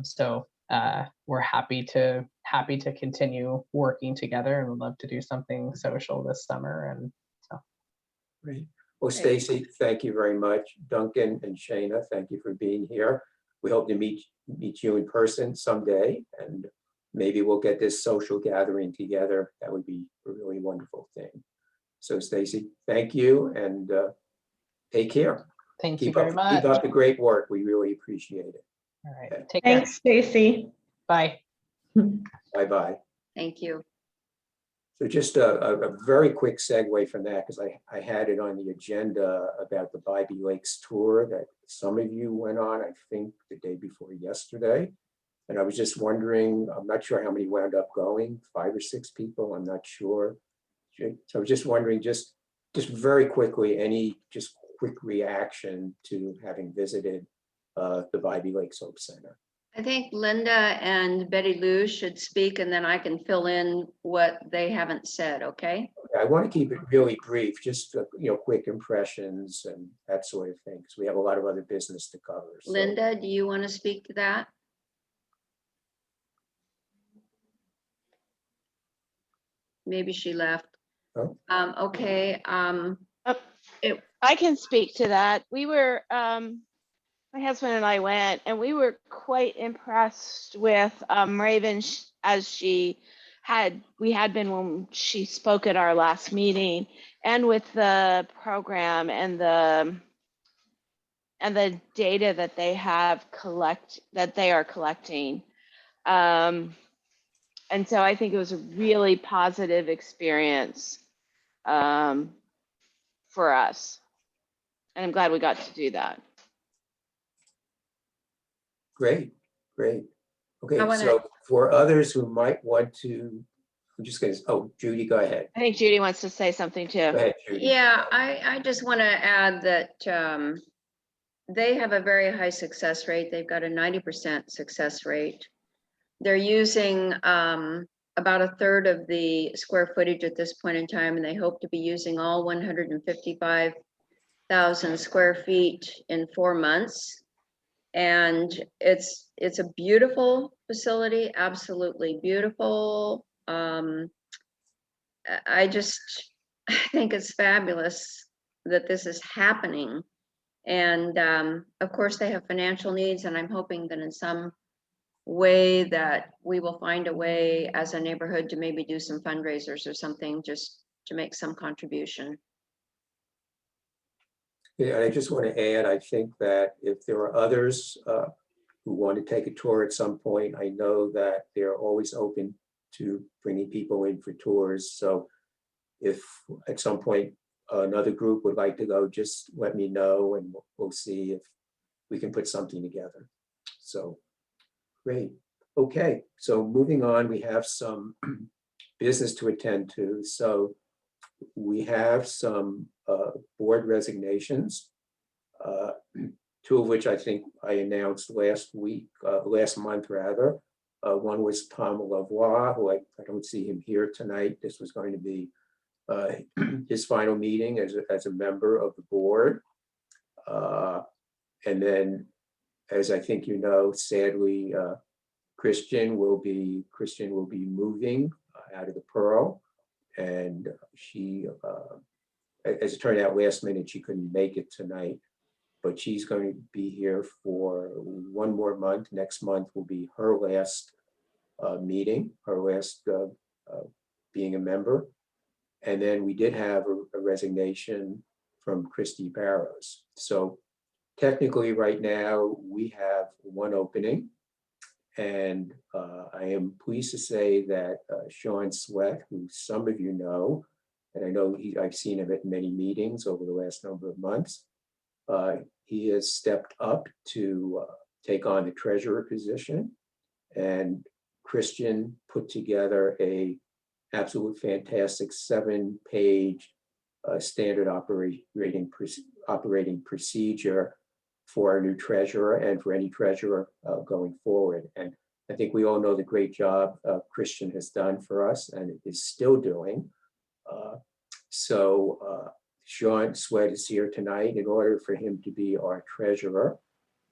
So we're happy to continue working together, and would love to do something social this summer. And so. Great. Well, Stacy, thank you very much. Duncan and Shayna, thank you for being here. We hope to meet you in person someday, and maybe we'll get this social gathering together. That would be a really wonderful thing. So Stacy, thank you, and take care. Thank you very much. Keep up the great work. We really appreciate it. All right. Take care. Thanks, Stacy. Bye. Bye-bye. Thank you. So just a very quick segue from that, because I had it on the agenda about the Bybee Lakes tour that some of you went on, I think the day before yesterday. And I was just wondering, I'm not sure how many wound up going, 5 or 6 people, I'm not sure. So I was just wondering, just very quickly, any just quick reaction to having visited the Bybee Lakes Hope Center. I think Linda and Betty Lou should speak, and then I can fill in what they haven't said, okay? I want to keep it really brief, just quick impressions and that sort of thing, because we have a lot of other business to cover. So. Linda, do you want to speak to that? Maybe she left. Oh. Okay. I can speak to that. We were, my husband and I went, and we were quite impressed with Raven as we had been when she spoke at our last meeting, and with the program and the and the data that they are collecting. And so I think it was a really positive experience for us. And I'm glad we got to do that. Great, great. Okay, I wanna- so for others who might want to, I'm just gonna, oh, Judy, go ahead. I think Judy wants to say something Go too. ahead, Judy. Yeah, I just want to add that they have a very high success rate. They've got a 90% success rate. They're using about a third of the square footage at this point in time, and they hope to be using all 155,000 square feet in 4 months. And it's a beautiful facility, absolutely beautiful. I think it's fabulous that this is happening. And of course, they have financial needs, and I'm hoping that in some way that we will find a way as a neighborhood to maybe do some fundraisers or something just to make some contribution. Yeah, I just want to add, I think that if there are others who want to take a tour at some point, I know that they're always open to bringing people in for tours. So if at some point another group would like to go, just let me know and we'll see if we can put something together. So great. Okay, so moving on, we have some business to attend to. So we have some board resignations, two of which I think I announced last month rather. One was Tom Lavoie, who I don't see him here tonight. This was going to be his final meeting as a member of the board. And then, as I think you know, sadly, Christian will be moving out of the Pearl. And she, as it turned out last minute, she couldn't make it tonight, but she's going to be here for 1 more month. Next month will be her last meeting, her last being a member. And then we did have a resignation from Christy Barrows. So technically right now we have 1 opening. And I am pleased to say that Sean Sweat, who some of you know, and I know I've seen him at many meetings over the last number of months, he has stepped up to take on the treasurer position. And Christian put together a absolute fantastic 7-page standard operating procedure for our new treasurer and for any treasurer going forward. And I think we all know the great job Christian has done for us and is still doing. So Sean Sweat is here tonight. In order for him to be our treasurer,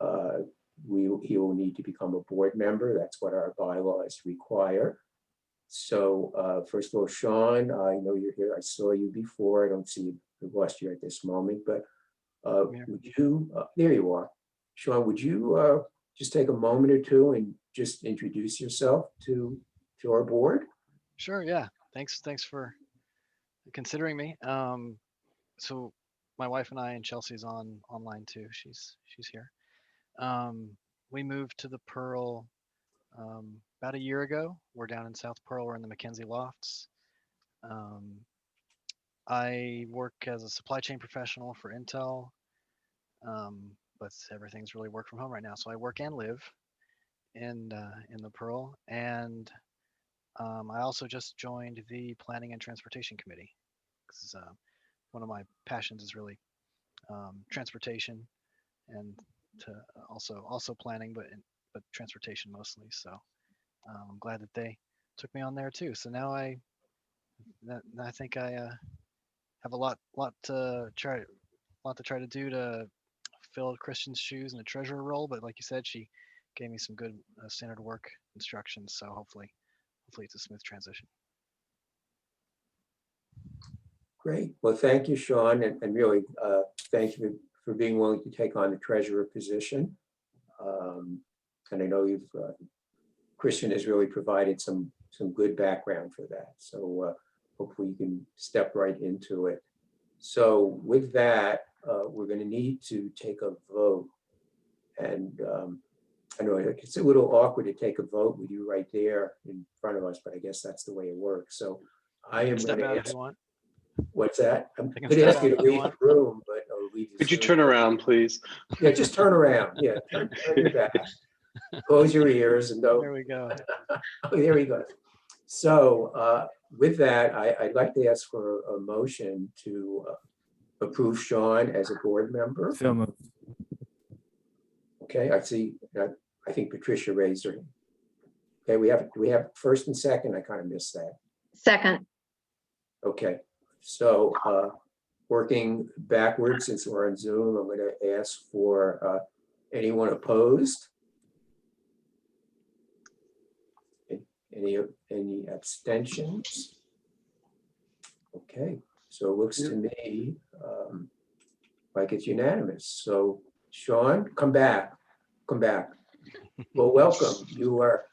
he will need to become a board member. That's what our bylaws require. So first of all, Sean, I know you're here. I saw you before. I don't see you, I've lost you at this moment, but would you, there you are. Sean, would you just take a moment or two and just introduce yourself to our board? Sure, yeah. Thanks for considering me. So my wife and I, and Chelsea's online too. She's here. We moved to the Pearl about a year ago. We're down in South Pearl. We're in the Mackenzie Lofts. I work as a supply chain professional for Intel, but everything's really work from home right now. So I work and live in the Pearl, and I also just joined the Planning and Transportation Committee because one of my passions is really transportation, and to also planning, but transportation mostly. So I'm glad that they took me on there too. So now I think I have a lot to try to do to fill Christian's shoes in the treasurer role. But like you said, she gave me some good standard work instructions. So hopefully it's a smooth transition. Great. Well, thank you, Sean, and really thank you for being willing to take on the treasurer position. And I know Christian has really provided some good background for that. So hopefully you can step right into it. So with that, we're going to need to take a vote. And I know it's a little awkward to take a vote with you right there in front of us, but I guess that's the way it works. So I am Step going out to if ask, you want. what's that? I'm I can going to step ask you out to if you leave the want. room, but or leave the Could you Zoom. turn around, please? Yeah, just turn around. Yeah, turn your back. Close your ears and don't. There we go. Oh, there we go. So with that, I'd like to ask for a motion to approve Sean as a board member. So moved. Okay, I see. I think Patricia raised her. Okay, we have first and second. I kind of missed that. Second, Okay, so working backwards, since we're on Zoom, I'm going to ask for anyone opposed. Any abstentions? Okay, so it looks to me like it's unanimous. So Sean, come back. Well, welcome. You are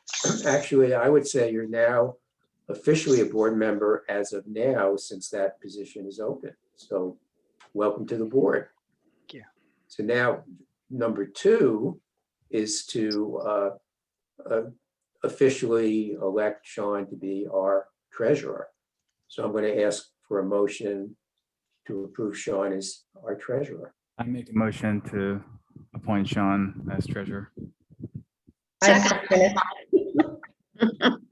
actually, I would say you're now officially a board member as of now, since that position is open. So welcome to the board. Thank you. So now, number 2 is to officially elect Sean to be our treasurer. So I'm going to ask for a motion to approve Sean as our treasurer. I make a motion to appoint Sean as treasurer. I second, second it.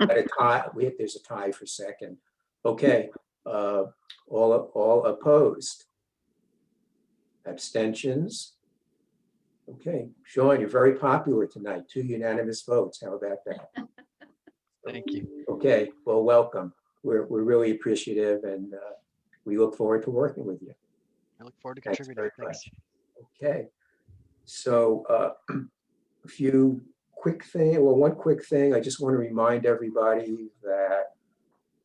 At a tie, there's a tie for second. Okay, all opposed? Abstentions? Okay, Sean, you're very popular tonight. 2 unanimous votes. How about that? Thank you. Okay, well, welcome. We're really appreciative, and we look forward to working with you. I look forward to Thanks contributing. very Thanks. much. Okay, so a few quick thing. Well, one quick thing. I just want to remind everybody that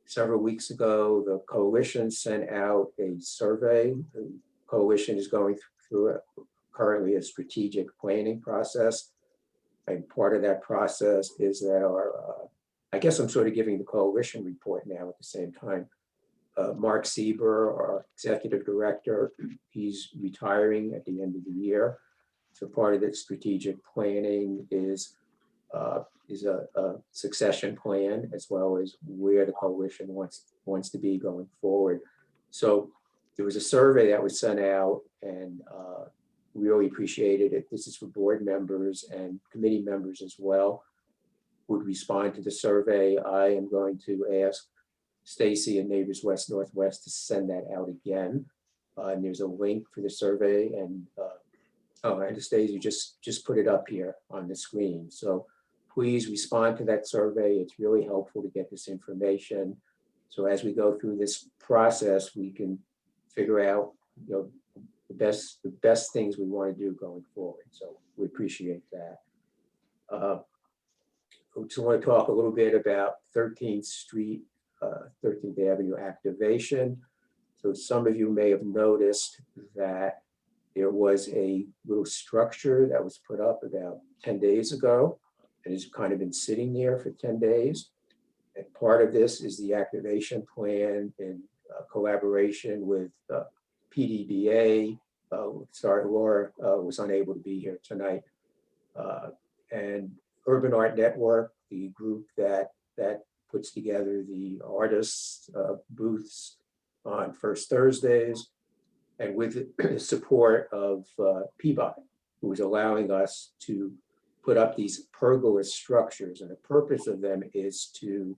several weeks ago, the coalition sent out a survey. The coalition is going through currently a strategic planning process. And part of that process is that I guess I'm sort of giving the coalition report now at the same time. Mark Sieber, our executive director, he's retiring at the end of the year. So part of the strategic planning is a succession plan, as well as where the coalition wants to be going forward. So there was a survey that was sent out, and really appreciated it. This is for board members and committee members as well, would respond to the survey. I am going to ask Stacy and Neighbors West Northwest to send that out again. And there's a link for the survey, and Stacy just put it up here on the screen. So please respond to that survey. It's really helpful to get this information. So as we go through this process, we can figure out, the best things we want to do going forward. So we appreciate that. I just want to talk a little bit about 13th Street, 13th Avenue activation. So some of you may have noticed that there was a little structure that was put up about 10 days ago, and has kind of been sitting there for 10 days. And part of this is the activation plan in collaboration with PDNA. Sorry, Laura was unable to be here tonight. And Urban Art Network, the group that puts together the artists' booths on First Thursdays, and with the support of Peabody, who is allowing us to put up these pergola structures. And the purpose of them is to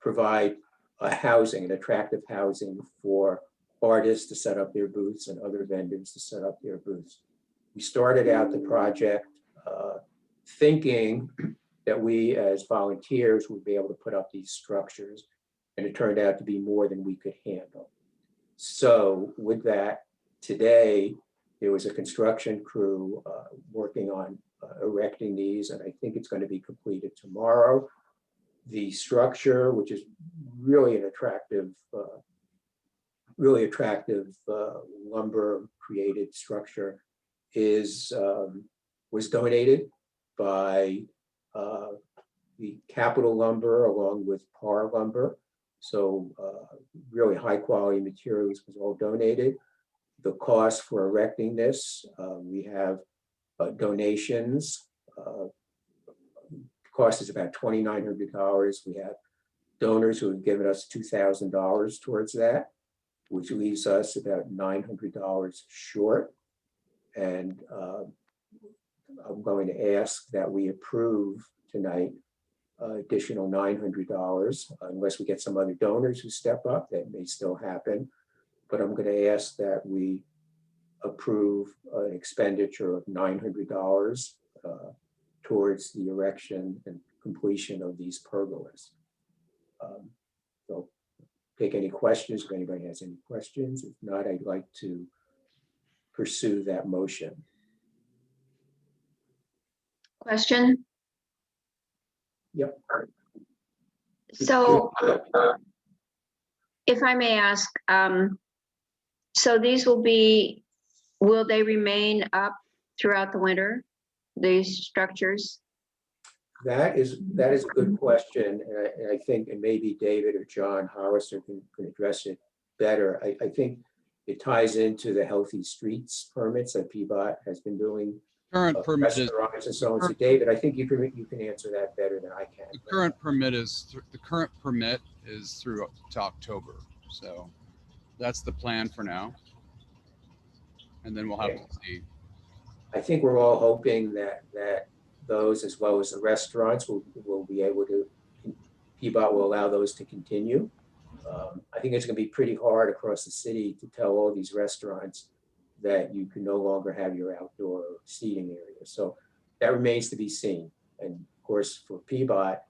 provide an attractive housing for artists to set up their booths and other vendors to set up their booths. We started out the project thinking that we as volunteers would be able to put up these structures, and it turned out to be more than we could handle. So with that, today, there was a construction crew working on erecting these, and I think it's going to be completed tomorrow. The structure, which is really an attractive, lumber created structure, was donated by the Capital Lumber along with Par Lumber. So really high quality materials was all donated. the cost for erecting this. We have donations. Cost is about $2,900. We have donors who have given us $2,000 towards that, which leaves us about $900 short. And I'm going to ask that we approve tonight additional $900, unless we get some other donors who step up. That may still happen. But I'm going to ask that we approve an expenditure of $900 towards the erection and completion of these pergolas. So take any questions if anybody has any questions. If not, I'd like to pursue that motion. Question? Yep. So if I may ask, so these will they remain up throughout the winter, these structures? That is a good question. And I think, and maybe David or John Hollister can address it better. I think it ties into the Healthy Streets permits that PBOT has been doing. Current permit is, restaurants and so on. So David, I think you can answer that better than I can. the current permit is through to October. So that's the plan for now. And then we'll have to see. I think we're all hoping that those, as well as the restaurants, will be able to, PBOT will allow those to continue. I think it's going to be pretty hard across the city to tell all these restaurants that you can no longer have your outdoor seating area. So that remains to be seen. And of course, for PBOT,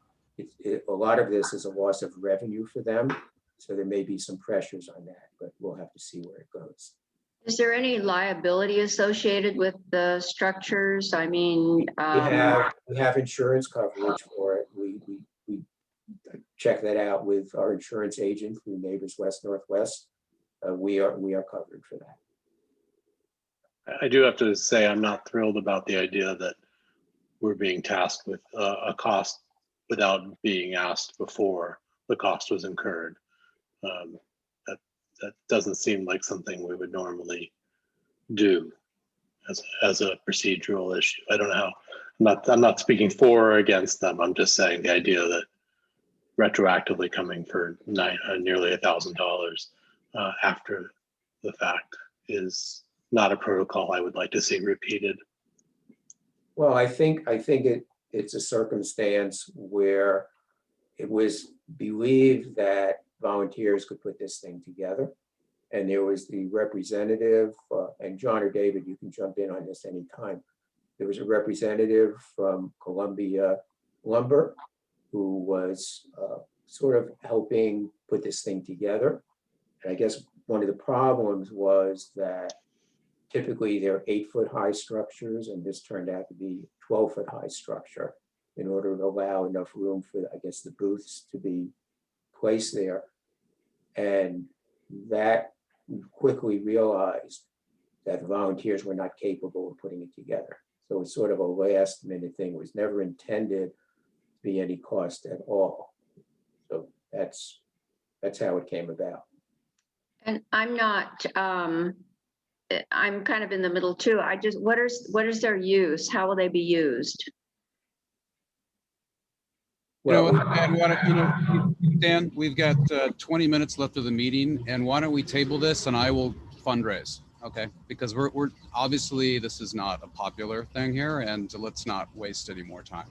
a lot of this is a loss of revenue for them. So there may be some pressures on that, but we'll have to see where it goes. Is there any liability associated with the structures? I mean, we have insurance coverage for it. We check that out with our insurance agent through Neighbors West Northwest. We are covered for that. I do have to say I'm not thrilled about the idea that we're being tasked with a cost without being asked before the cost was incurred. That doesn't seem like something we would normally do as a procedural issue. I don't know how. I'm not speaking for or against them. I'm just saying the idea that retroactively coming for nearly $1,000 after the fact is not a protocol I would like to see repeated. Well, I think it's a circumstance where it was believed that volunteers could put this thing together. And there was the representative, and John or David, you can jump in on this anytime. There was a representative from Columbia Lumber who was sort of helping put this thing together. And I guess one of the problems was that typically they're 8-foot high structures, and this turned out to be 12-foot high structure in order to allow enough room for, I guess, the booths to be placed there. And that quickly realized that the volunteers were not capable of putting it together. So it's sort of a last minute thing. It was never intended to be any cost at all. So that's how it came about. and I'm not, I'm kind of in the middle too. What is their use? How will they be used? Well, Dan, we've got 20 minutes left of the meeting, and why don't we table this and I will fundraise, okay? Because we're obviously, this is not a popular thing here, and let's not waste any more time.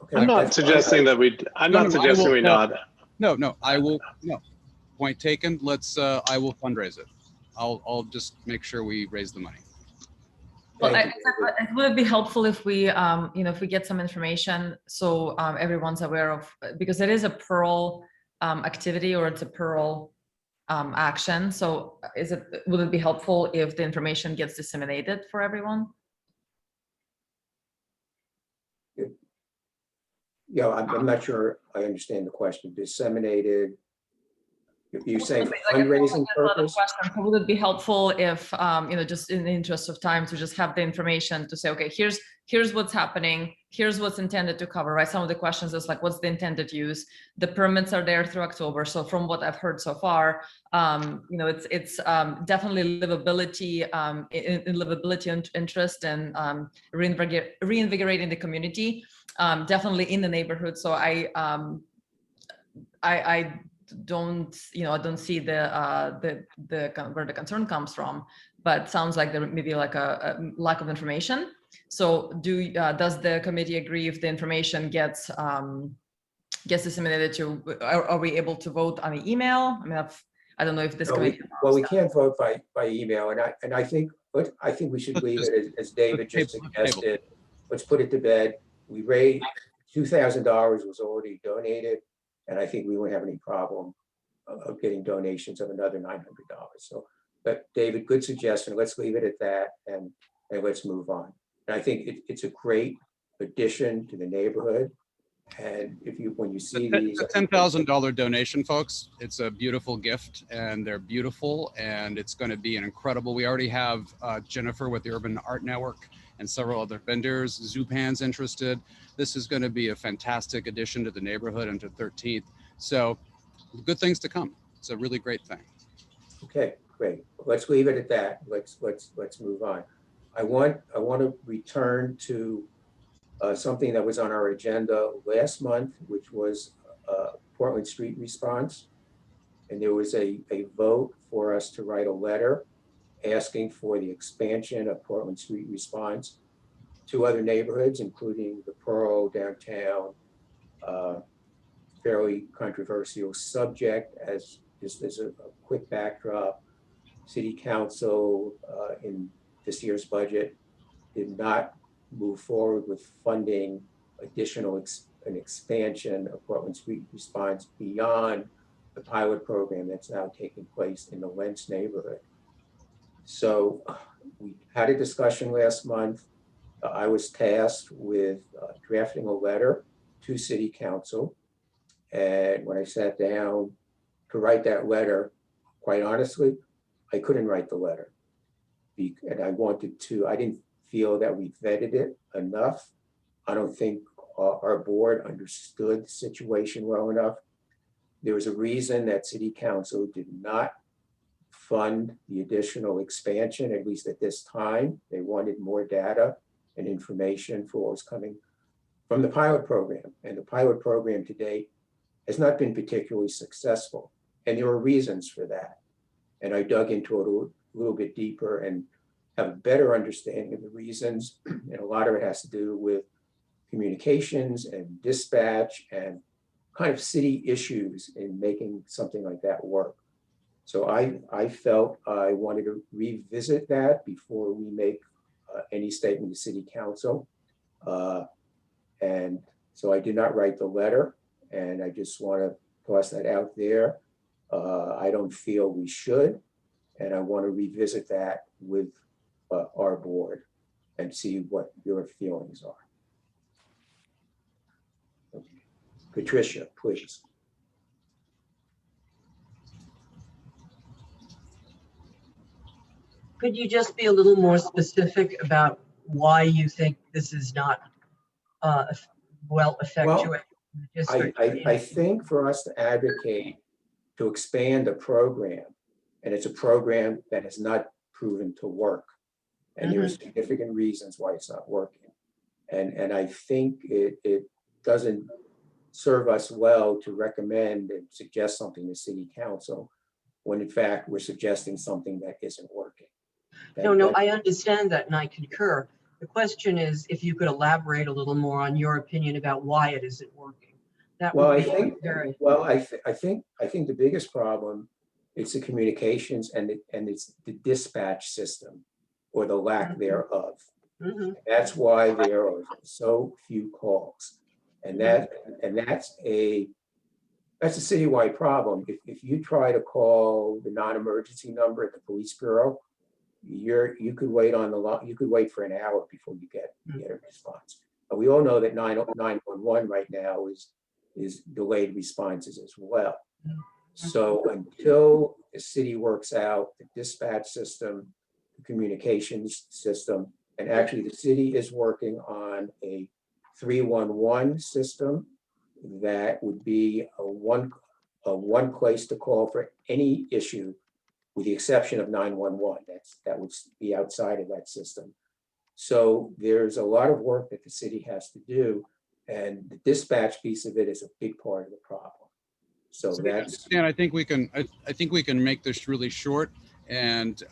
okay, I'm not suggesting that we. I'm not suggesting we not. No, I will. No, point taken. I will fundraise it. I'll just make sure we raise the money. Well, would it be helpful if we, if we get some information so everyone's aware of, because it is a Pearl activity, or it's a Pearl action. So would it be helpful if the information gets disseminated for everyone? Yeah, I'm not sure I understand the question. Disseminated. If you're saying for fundraising purpose. Would it be helpful if, just in the interest of time, to just have the information to say, okay, here's what's happening. here's what's intended to cover, right? Some of the questions is like, what's the intended use? The permits are there through October. So from what I've heard so far, it's definitely livability, in livability interest and reinvigorating the community, definitely in the neighborhood. So I don't see where the concern comes from, but sounds like there may be like a lack of information. So does the committee agree if the information gets disseminated to, are we able to vote on the email? I mean, I don't know if this No, committee. well, we can't vote by email, and I think we should leave it as David just suggested. Let's put it to bed. We raised $2,000 was already donated, and I think we won't have any problem of getting donations of another $900. So, but David, good suggestion. Let's leave it at that, and let's move on. And I think it's a great addition to the neighborhood. And when you see these, it's a $10,000 donation, folks. It's a beautiful gift, and they're beautiful, and it's going to be an incredible. We already have Jennifer with the Urban Art Network and several other vendors. Zupan's interested. This is going to be a fantastic addition to the neighborhood and to 13th. So, good things to come. It's a really great thing. Okay, great. Let's leave it at that. Let's move on. I want to return to something that was on our agenda last month, which was Portland Street response. And there was a vote for us to write a letter asking for the expansion of Portland Street response to other neighborhoods, including the Pearl, downtown, fairly controversial subject. As just as a quick backdrop, City Council in this year's budget did not move forward with funding an expansion of Portland Street response beyond the pilot program that's now taking place in the Lentz neighborhood. So we had a discussion last month. I was tasked with drafting a letter to City Council. And when I sat down to write that letter, quite honestly, I couldn't write the letter. And I didn't feel that we vetted it enough. I don't think our board understood the situation well enough. There was a reason that City Council did not fund the additional expansion, at least at this time. They wanted more data and information for what was coming from the pilot program. And the pilot program to date has not been particularly successful. And there are reasons for that. And I dug into it a little bit deeper and have a better understanding of the reasons. And a lot of it has to do with communications and dispatch and kind of city issues in making something like that work. So I felt I wanted to revisit that before we make any statement to City Council. And so I did not write the letter, and I just want to toss that out there. I don't feel we should, and I want to revisit that with our board and see what your feelings are. Okay. Patricia, please. Could you just be a little more specific about why you think this is not well effectuated? Well, I think for us to advocate to expand a program, and it's a program that has not proven to work, and there are significant reasons why it's not working. And I think it doesn't serve us well to recommend and suggest something to City Council when in fact we're suggesting something that isn't working. No, I understand that and I concur. The question is if you could elaborate a little more on your opinion about why it isn't working. That Well, would I be think very... I think the biggest problem is the communications and it's the dispatch system or the lack thereof. That's why there are so few calls, and that's a citywide problem. If you try to call the non-emergency number at the police bureau, you could wait on the line. You could wait for an hour before you get a response. But we all know that 911 right now is delayed responses as well. So until the city works out the dispatch system, the communications system, and actually the city is working on a 311 system that would be a one place to call for any issue, with the exception of 911. That would be outside of that system. So there's a lot of work that the city has to do, and the dispatch piece of it is a big part of the problem. So that's. Dan, I think we can. I think we can make this really short and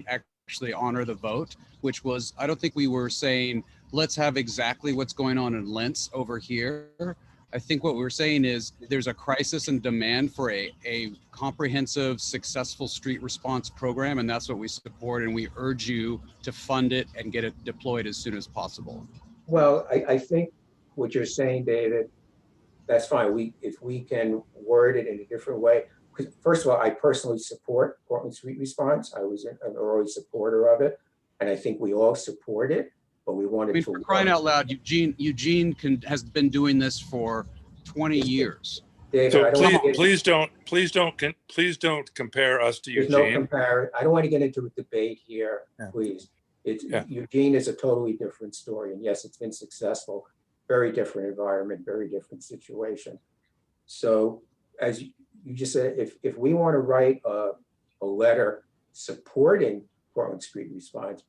actually honor the vote, which was. I don't think we were saying let's have exactly what's going on in Lentz over here. I think what we're saying is there's a crisis and demand for a comprehensive, successful street response program, and that's what we support. And we urge you to fund it and get it deployed as soon as possible. Well, I think what you're saying, David, that's fine. If we can word it in a different way, because first of all, I personally support Portland Street Response. I was an early supporter of it, and I think we all support it. But we wanted to. For crying out loud, Eugene has been doing this for 20 years. David, so please don't compare us to Eugene. There's no compare. I don't want to get into a debate here, please. Eugene is a totally different story, and yes, it's been successful. Very different environment, very different situation. So, as you just said, if we want to write a letter supporting Portland Street Response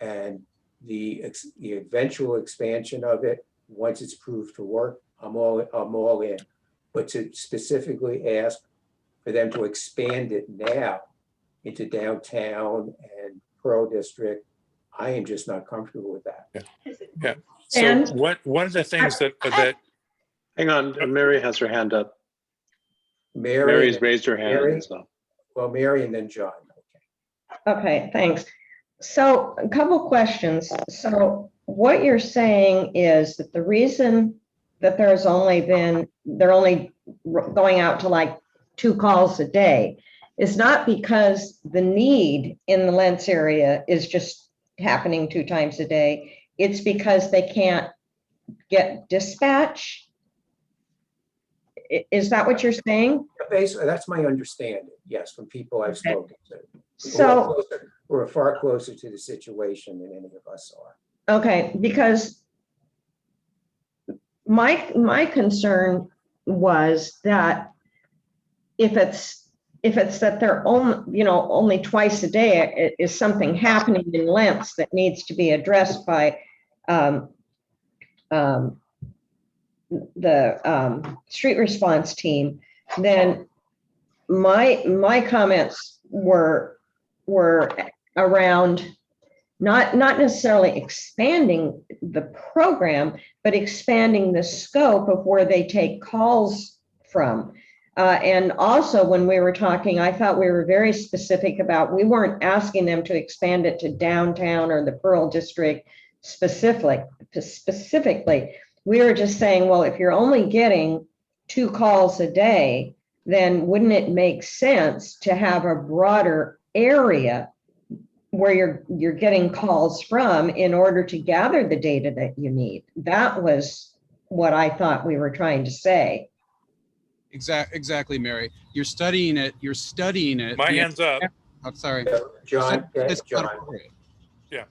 and the eventual expansion of it, once it's proved to work, I'm all in. But to specifically ask for them to expand it now into downtown and Pearl District, I am just not comfortable with that. Yeah. So one of the things that hang on, Mary has her hand up. Mary's raised her hand. So. Well, Mary and then John. Okay, thanks. So a couple questions. So what you're saying is that the reason that they're only going out to like 2 calls a day is not because the need in the Lentz area is just happening 2 times a day. It's because they can't get dispatch. Is that what you're saying? Basically, that's my understanding. Yes, from people I've spoken to. So we're far closer to the situation than any of us are. Okay, because my concern was that if it's that they're only twice a day, is something happening in Lentz that needs to be addressed by the street response team, then my comments were around not necessarily expanding the program, but expanding the scope of where they take calls from. And also when we were talking, I thought we were very specific about, we weren't asking them to expand it to downtown or the Pearl District specifically. We were just saying, well, if you're only getting 2 calls a day, then wouldn't it make sense to have a broader area where you're getting calls from in order to gather the data that you need? That was what I thought we were trying to say. Exactly, Mary. You're studying it. My hand's up. Oh, sorry. John. Yeah.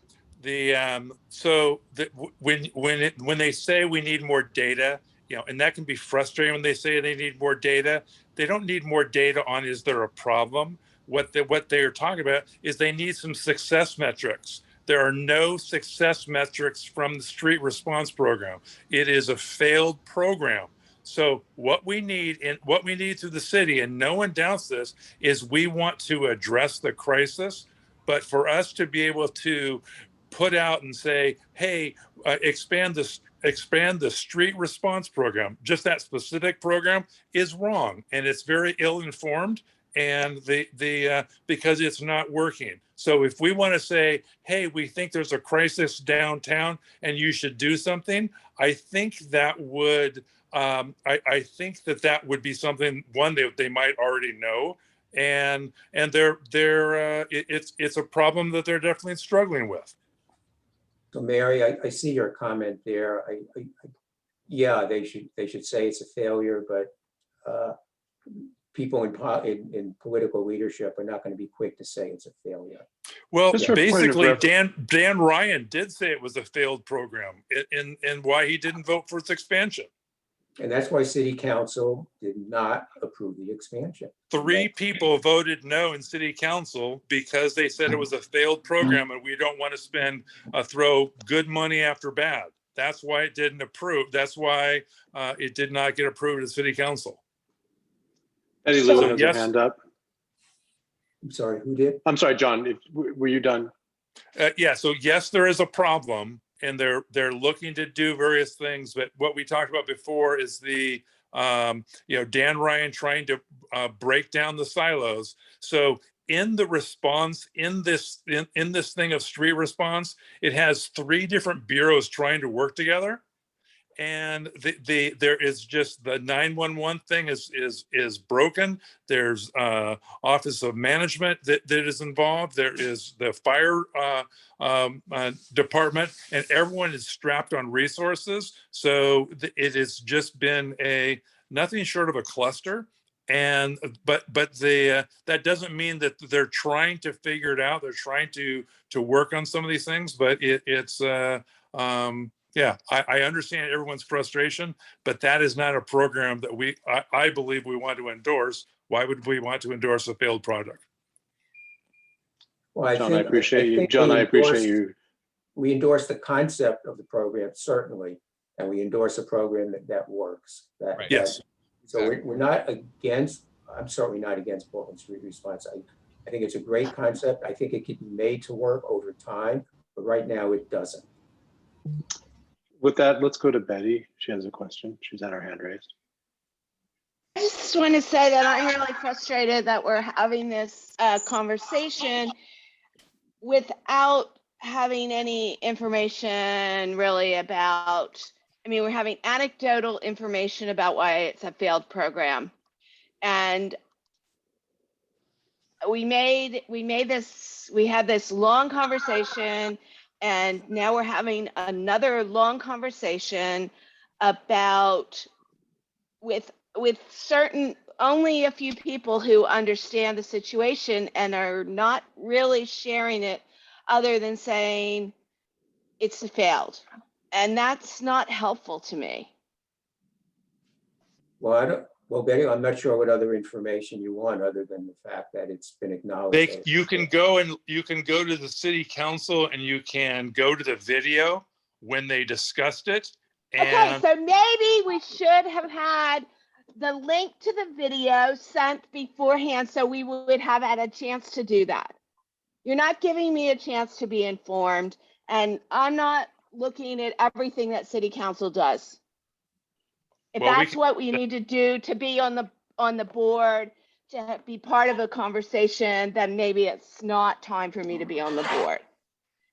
When they say we need more data, and that can be frustrating when they say they need more data. They don't need more data on is there a problem. What they are talking about is they need some success metrics. There are no success metrics from the street response program. It is a failed program. So what we need through the city, and no one doubts this, is we want to address the crisis, but for us to be able to put out and say, hey, expand the street response program, just that specific program, is wrong, and it's very ill-informed, and because it's not working. So if we want to say, hey, we think there's a crisis downtown and you should do something, I think that would that would be something, one, they might already know, and it's a problem that they're definitely struggling with. So Mary, I see your comment there. Yeah, they should say it's a failure, but people in political leadership are not going to be quick to say it's a failure. Well, Just for a point of basically, reference. Dan Ryan did say it was a failed program, and why he didn't vote for its expansion. And that's why City Council did not approve the expansion. 3 people voted no in City Council because they said it was a failed program, and we don't want to throw good money after bad. That's why it didn't approve. That's why it did not get approved at City Council. Eddie So, Lou has yes. her hand up. I'm sorry, who did? I'm sorry, John, were you done? Yeah, so yes, there is a problem, and they're looking to do various things. But what we talked about before is the Dan Ryan trying to break down the silos. So in the response, in this thing of street response, it has 3 different bureaus trying to work together. And there is just the 911 thing is broken. There's Office of Management that is involved. There is the fire department, and everyone is strapped on resources. So it has just been nothing short of a cluster. And but that doesn't mean that they're trying to figure it out. They're trying to work on some of these things, but yeah, I understand everyone's frustration, but that is not a program that I believe we want to endorse. Why would we want to endorse a failed product? Well, John, I appreciate you. John, I appreciate you. We endorse the concept of the program, certainly, and we endorse a program that works. Yes. So we're not against, I'm certainly not against Portland Street Response. I think it's a great concept. I think it could be made to work over time, but right now it doesn't. With that, let's go to Betty. She has a question. She's had her hand raised. I just want to say that I'm really frustrated that we're having this conversation without having any information really about, we're having anecdotal information about why it's a failed program. And we had this long conversation, and now we're having another long conversation about with certain, only a few people who understand the situation and are not really sharing it other than saying it's failed. And that's not helpful to me. Well, Betty, I'm not sure what other information you want other than the fact that it's been acknowledged. You can go to the City Council, and you can go to the video when they discussed it. Okay, so maybe we should have had the link to the video sent beforehand so we would have had a chance to do that. You're not giving me a chance to be informed, and I'm not looking at everything that City Council does. If that's what we need to do to be on the board, to be part of a conversation, then maybe it's not time for me to be on the board.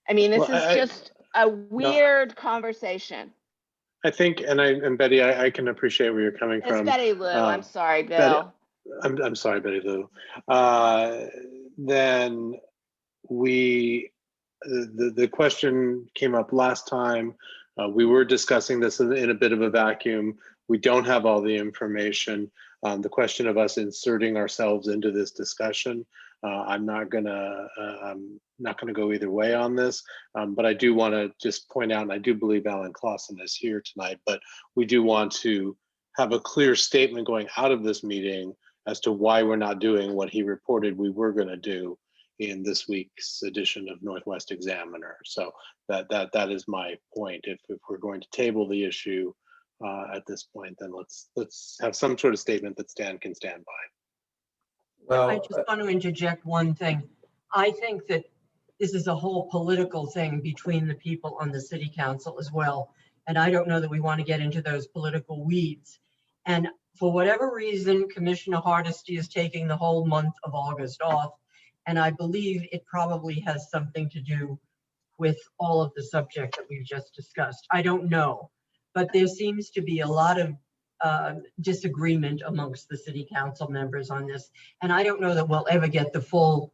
This is just a weird conversation. I think, and Betty, I can appreciate where you're coming from. It's Betty Lou. I'm sorry, Bill. I'm sorry, Betty Lou. Then the question came up last time. We were discussing this in a bit of a vacuum. We don't have all the information. The question of us inserting ourselves into this discussion, I'm not gonna go either way on this. But I do want to just point out, and I do believe Alan Clausen is here tonight, but we do want to have a clear statement going out of this meeting as to why we're not doing what he reported we were going to do in this week's edition of Northwest Examiner. So that is my point. If we're going to table the issue at this point, then let's have some sort of statement that Stan can stand by. Well, I just want to interject one thing. I think that this is a whole political thing between the people on the City Council as well. And I don't know that we want to get into those political weeds. And for whatever reason, Commissioner Hardesty is taking the whole month of August off. And I believe it probably has something to do with all of the subject that we've just discussed. I don't know, but there seems to be a lot of disagreement amongst the City Council members on this. And I don't know that we'll ever get the full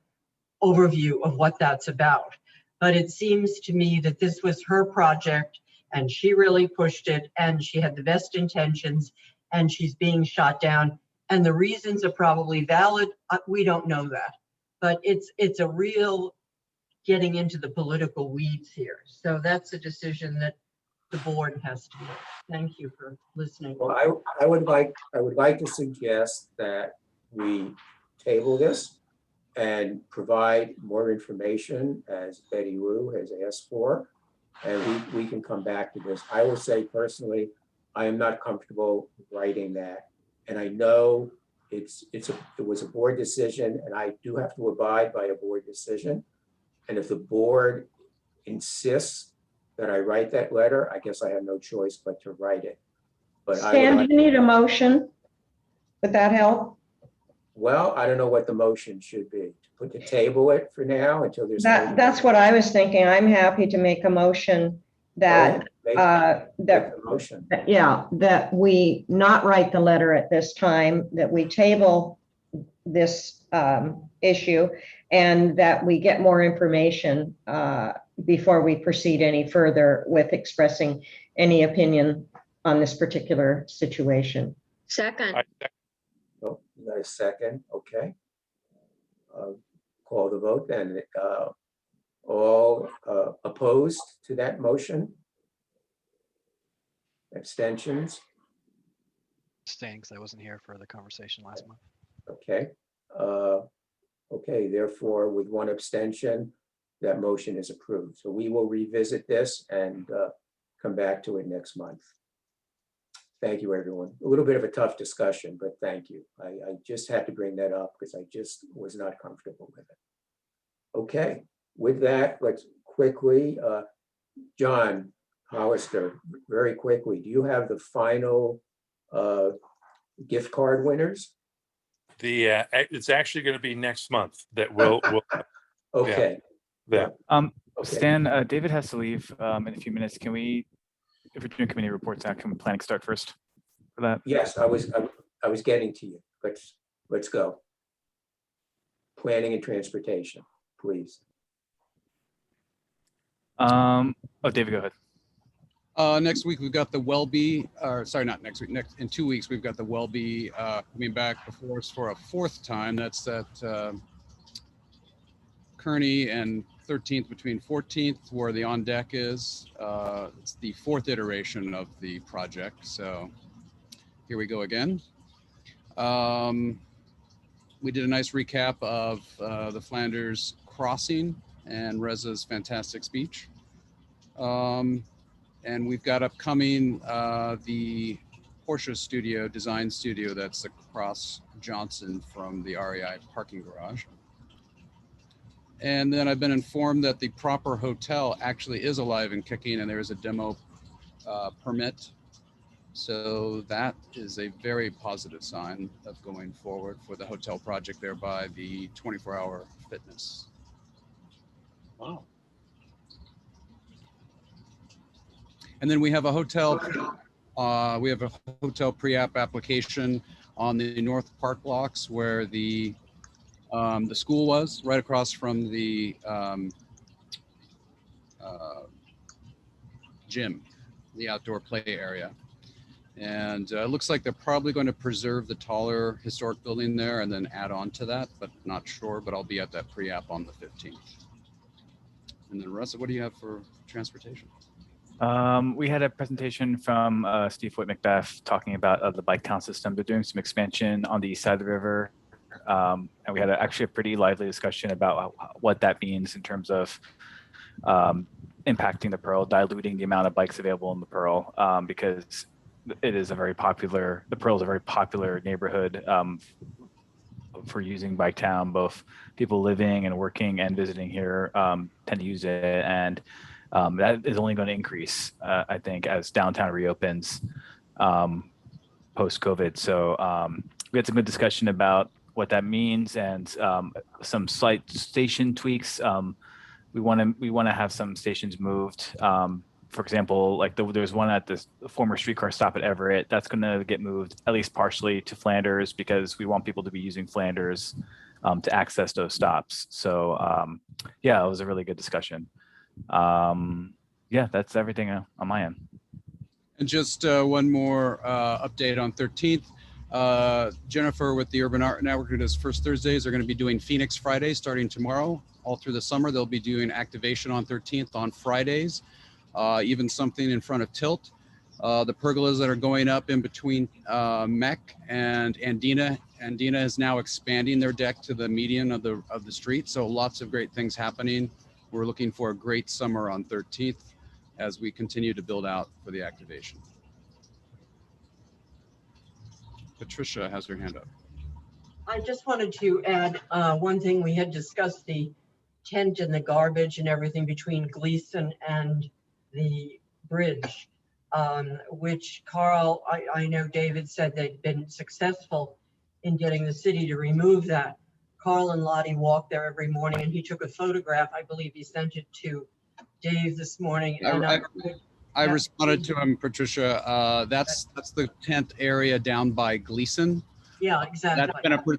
overview of what that's about. But it seems to me that this was her project and she really pushed it and she had the best intentions and she's being shot down. and the reasons are probably valid. We don't know that, but it's a real getting into the political weeds here. So that's a decision that the board has to make. Thank you for listening. Well, I would like to suggest that we table this and provide more information as Betty Wu has asked for, and we can come back to this. I will say personally, I am not comfortable writing that, and I know it was a board decision, and I do have to abide by a board decision. And if the board insists that I write that letter, I guess I have no choice but to write it. But Stan, do you need a motion? Would that help? Well, I don't know what the motion should be. To put the table it for now until there's. That's what I was thinking. I'm happy to make a motion that, Make the motion. that we not write the letter at this time, that we table this issue, and that we get more information before we proceed any further with expressing any opinion on this particular situation. Second. Oh, you got a second, okay. Call the vote then. All opposed to that motion? Abstentions? Staying because I wasn't here for the conversation last month. Okay. Okay, therefore, with one abstention, that motion is approved. So we will revisit this and come back to it next month. Thank you, everyone. A little bit of a tough discussion, but thank you. I just had to bring that up because I just was not comfortable with it. Okay, with that, let's quickly, John Hollister, very quickly, do you have the final gift card winners? It's actually going to be next month that we'll okay. Yeah. Stan, David has to leave in a few minutes. Can we, if we're doing committee reports now, can planning start first for that? Yes, I was getting to you. Let's go. Planning and transportation, please. Oh, David, go ahead. Next week we've got the Wellbe, or sorry, not next week. In 2 weeks we've got the Wellbe coming back before us for a fourth time. That's at Kearney and 13th between 14th, where the on deck is. It's the fourth iteration of the project. So here we go again. We did a nice recap of the Flanders crossing and Reza's fantastic speech. And we've got upcoming the Porsche design studio that's across Johnson from the REI parking garage. And then I've been informed that the Proper Hotel actually is alive and kicking, and there is a demo permit. So that is a very positive sign of going forward for the hotel project there by the 24-hour fitness. Wow. And then we have a hotel. We have a hotel pre-app application on the North Park blocks where the school was, right across from the gym, the outdoor play area. And it looks like they're probably going to preserve the taller historic building there and then add on to that, but not sure. But I'll be at that pre-app on the 15th. And then Russ, what do you have for transportation? We had a presentation from Steve Whit Macbeth talking about the bike town system. They're doing some expansion on the east side of the river. And we had actually a pretty lively discussion about what that means in terms of impacting the Pearl, diluting the amount of bikes available in the Pearl, because it is the Pearl is a very popular neighborhood for using Bike Town. Both people living and working and visiting here tend to use it, and that is only going to increase, I think, as downtown reopens post-COVID. So we had some good discussion about what that means and some slight station tweaks. We want to have some stations moved. For example, like there's one at the former streetcar stop at Everett that's going to get moved at least partially to Flanders because we want people to be using Flanders to access those stops. So yeah, it was a really good discussion. Yeah, that's everything on my end. And just one more update on 13th. Jennifer with the Urban Art Network, who does First Thursdays, are going to be doing Phoenix Fridays starting tomorrow. All through the summer, they'll be doing activation on 13th on Fridays, even something in front of Tilt. The pergolas that are going up in between Mech and Andina. Andina is now expanding their deck to the median of the street. So lots of great things happening. We're looking for a great summer on 13th as we continue to build out for the activation. Patricia has her hand up. I just wanted to add one thing. We had discussed the tent and the garbage and everything between Gleason and the bridge, which Carl, I know David said they'd been successful in getting the city to remove that. Carl and Lottie walk there every morning, and he took a photograph. I believe he sent it to Dave this morning. And I responded to him, Patricia. That's the tent area down by Gleason. Yeah, exactly.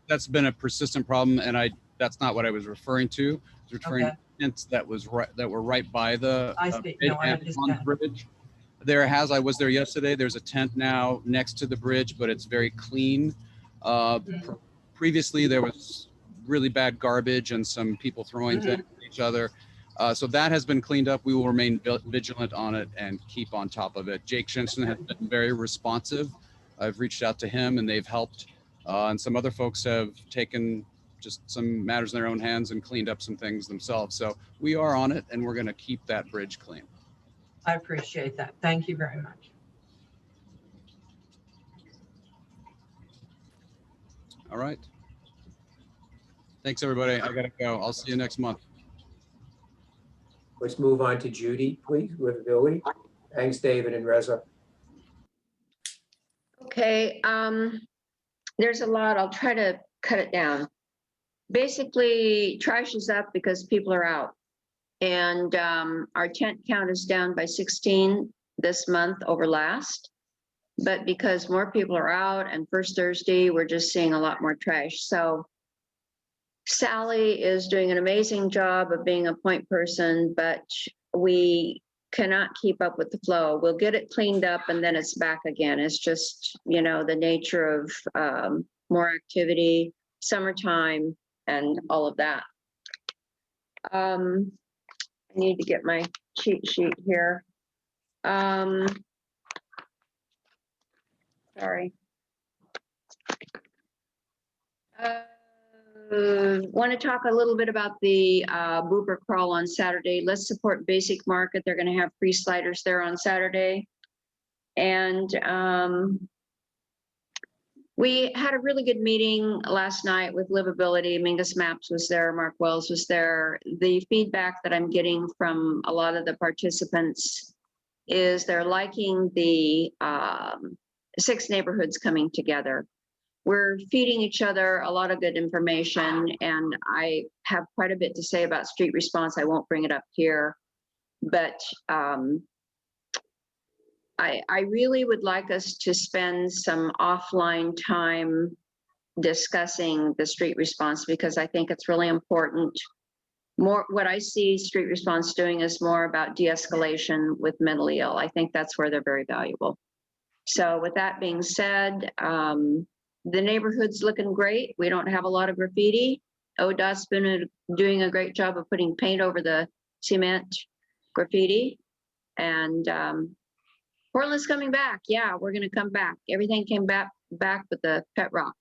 That's been a persistent problem, and that's not what I was referring to. I was referring to tents that were right by the bridge. I was there yesterday. There's a tent now next to the bridge, but it's very clean. Previously, there was really bad garbage and some people throwing things at each other. So that has been cleaned up. We will remain vigilant on it and keep on top of it. Jake Jensen has been very responsive. I've reached out to him and they've helped. And some other folks have taken just some matters in their own hands and cleaned up some things themselves. So we are on it and we're going to keep that bridge clean. I appreciate that. Thank you very much. All right. Thanks, everybody. I got to go. I'll see you next month. Let's move on to Judy, please, with Billy. Thanks, David and Reza. Okay, there's a lot. I'll try to cut it down. Basically, trash is up because people are out. And our tent count is down by 16 this month over last. But because more people are out and First Thursday, we're just seeing a lot more trash. So Sally is doing an amazing job of being a point person, but we cannot keep up with the flow. We'll get it cleaned up and then it's back again. It's just, you know, the nature of more activity, summertime, and all of that. I need to get my cheat sheet here. Sorry. Want to talk a little bit about the Boober Crawl on Saturday. Let's support Basic Market. They're going to have free sliders there on Saturday. And we had a really good meeting last night with Livability. Mingus Maps was there. Mark Wells was there. The feedback that I'm getting from a lot of the participants is they're liking the 6 neighborhoods coming together. We're feeding each other a lot of good information, and I have quite a bit to say about street response. I won't bring it up here, but I really would like us to spend some offline time discussing the street response, because I think it's really important. What I see street response doing is more about de-escalation with mentally ill. I think that's where they're very valuable. So with that being said, the neighborhood's looking great. We don't have a lot of graffiti. ODOT's been doing a great job of putting paint over the cement graffiti. And Portland's coming back. Yeah, we're going to come back. Everything came back with the pet rock.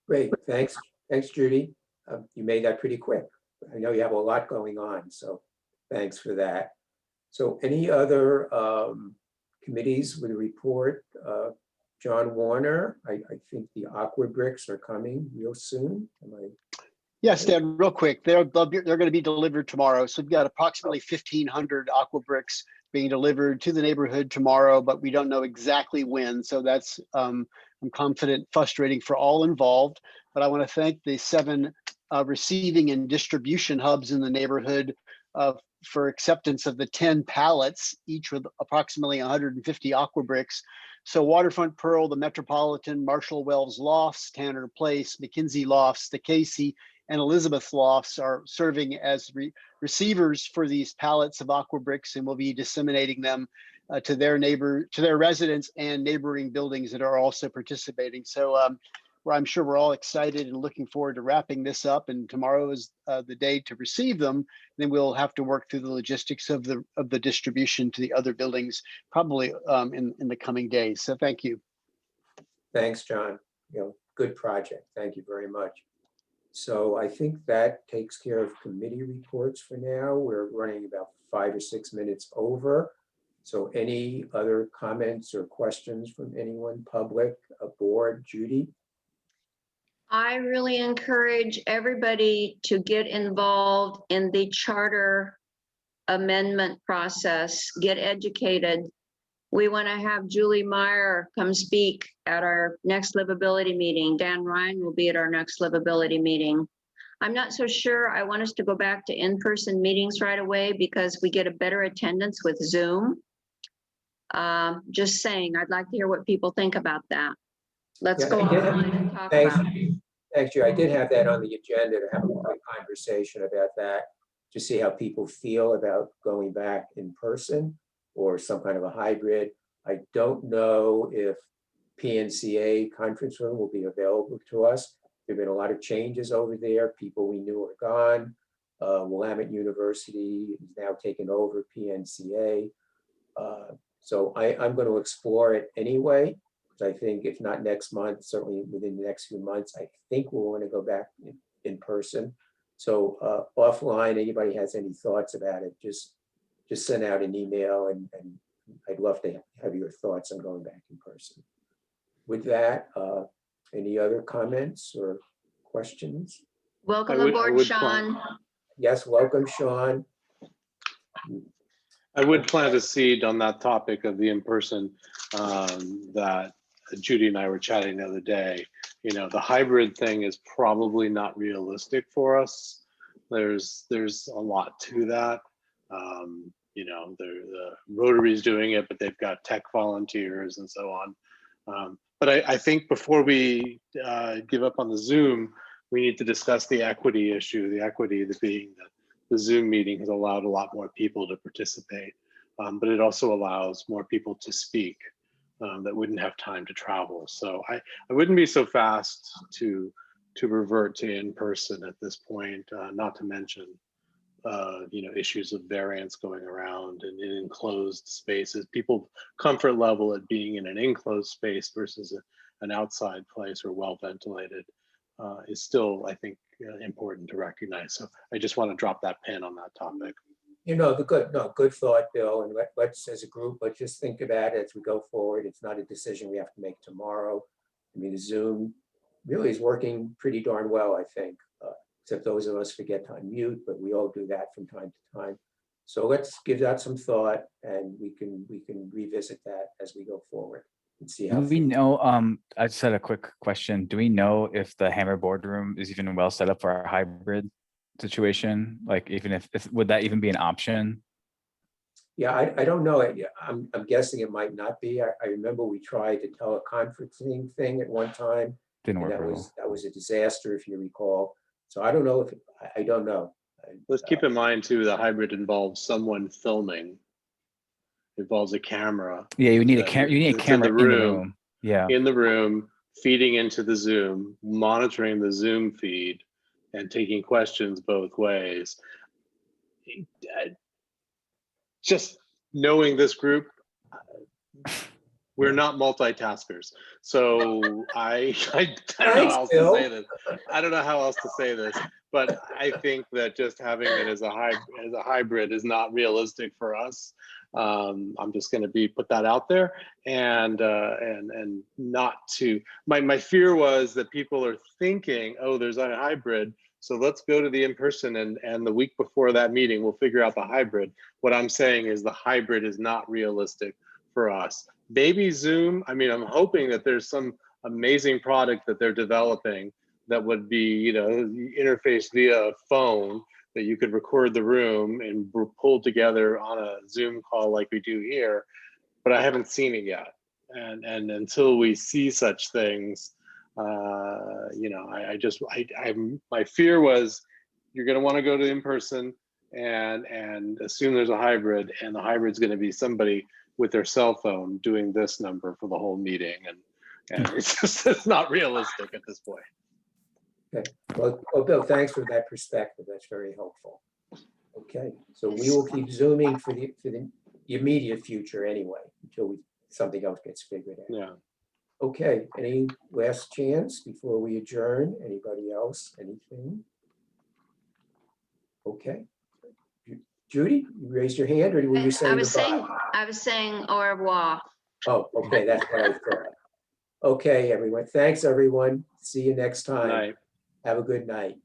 Great, thanks. Thanks, Judy. You made that pretty quick. I know you have a lot going on, so thanks for that. So any other committees with a report? John Warner, I think the aqua bricks are coming real soon. Yes, Dan, real quick. They're going to be delivered tomorrow. So we've got approximately 1,500 aqua bricks being delivered to the neighborhood tomorrow, but we don't know exactly when. So that's, I'm confident, frustrating for all involved. But I want to thank the 7 receiving and distribution hubs in the neighborhood for acceptance of the 10 pallets, each with approximately 150 aqua bricks. So Waterfront Pearl, the Metropolitan, Marshall Wells Lofts, Tanner Place, McKinsey Lofts, the Casey, and Elizabeth Lofts are serving as receivers for these pallets of aqua bricks, and we'll be disseminating them to their residents and neighboring buildings that are also participating. So where I'm sure we're all excited and looking forward to wrapping this up. And tomorrow is the day to receive them. Then we'll have to work through the logistics of the distribution to the other buildings, probably in the coming days. So thank you. Thanks, John. Good project. Thank you very much. So I think that takes care of committee reports for now. We're running about 5 or 6 minutes over. So any other comments or questions from anyone, public, board? Judy? I really encourage everybody to get involved in the charter amendment process, get educated. We want to have Julie Meyer come speak at our next livability meeting. Dan Ryan will be at our next livability meeting. I'm not so sure I want us to go back to in-person meetings right away because we get a better attendance with Zoom. Just saying, I'd like to hear what people think about that. Let's go on and talk about it. Thanks, Judy. I did have that on the agenda to have a quick conversation about that, to see how people feel about going back in person or some kind of a hybrid. I don't know if PNCA conference room will be available to us. There've been a lot of changes over there. People we knew are gone. Willamette University is now taking over PNCA. So I'm going to explore it anyway. I think if not next month, certainly within the next few months, I think we'll want to go back in person. So offline, anybody has any thoughts about it, just send out an email and I'd love to have your thoughts on going back in person. With that, any other comments or questions? Welcome aboard, Sean. Yes, welcome, Sean. I would plant a seed on that topic of the in-person that Judy and I were chatting the other day. The hybrid thing is probably not realistic for us. There's a lot to that. The Rotary's doing it, but they've got tech volunteers and so on. But I think before we give up on the Zoom, we need to discuss the equity issue, the equity being that the Zoom meeting has allowed a lot more people to participate, but it also allows more people to speak that wouldn't have time to travel. So I wouldn't be so fast to revert to in-person at this point, not to mention issues of variance going around and in enclosed spaces. People's comfort level at being in an enclosed space versus an outside place or well ventilated is still, I think, important to recognize. So I just want to drop that pin on that topic. Good thought, Bill. And let's, as a group, let's just think about it as we go forward. It's not a decision we have to make tomorrow. I mean, the Zoom really is working pretty darn well, I think, except those of us forget to unmute, but we all do that from time to time. So let's give that some thought, and we can revisit that as we go forward and see how. Do we know? I just had a quick question. Do we know if the Hammer boardroom is even well set up for our hybrid situation? Like, even if would that even be an option? Yeah, I don't know. I'm guessing it might not be. I remember we tried the teleconferencing thing at one time. Didn't work. That was a disaster, if you recall. So I don't know if I don't know. Let's keep in mind too, the hybrid involves someone filming. It involves a camera. Yeah, you need a camera. You need a camera in the room. Yeah, in the room, feeding into the Zoom, monitoring the Zoom feed, and taking questions both ways. Just knowing this group, we're not multitaskers. So I don't know how else to say this. I don't know how else to say this, but I think that just having it as a hybrid is not realistic for us. I'm just going to put that out there, and not to. My fear was that people are thinking, oh, there's a hybrid, so let's go to the in-person, and the week before that meeting, we'll figure out the hybrid. What I'm saying is the hybrid is not realistic for us. Maybe Zoom, I mean, I'm hoping that there's some amazing product that they're developing that would be, interfaced via phone, that you could record the room and pull together on a Zoom call like we do here, but I haven't seen it yet. And until we see such things, my fear was you're going to want to go to in-person. and assume there's a hybrid, and the hybrid's going to be somebody with their cell phone doing this number for the whole meeting, and it's just it's not realistic at this point. Okay, well, Bill, thanks for that perspective. That's very helpful. Okay, so we will keep Zooming for the immediate future anyway, until something else gets figured out. Yeah. Okay, any last chance before we adjourn? Anybody else, anything? Okay. Judy, you raised your hand, or were you saying goodbye? I was saying au revoir. Oh, okay, that's what I thought. Okay, everyone. Thanks, everyone. See you next time. Night. Have a good night.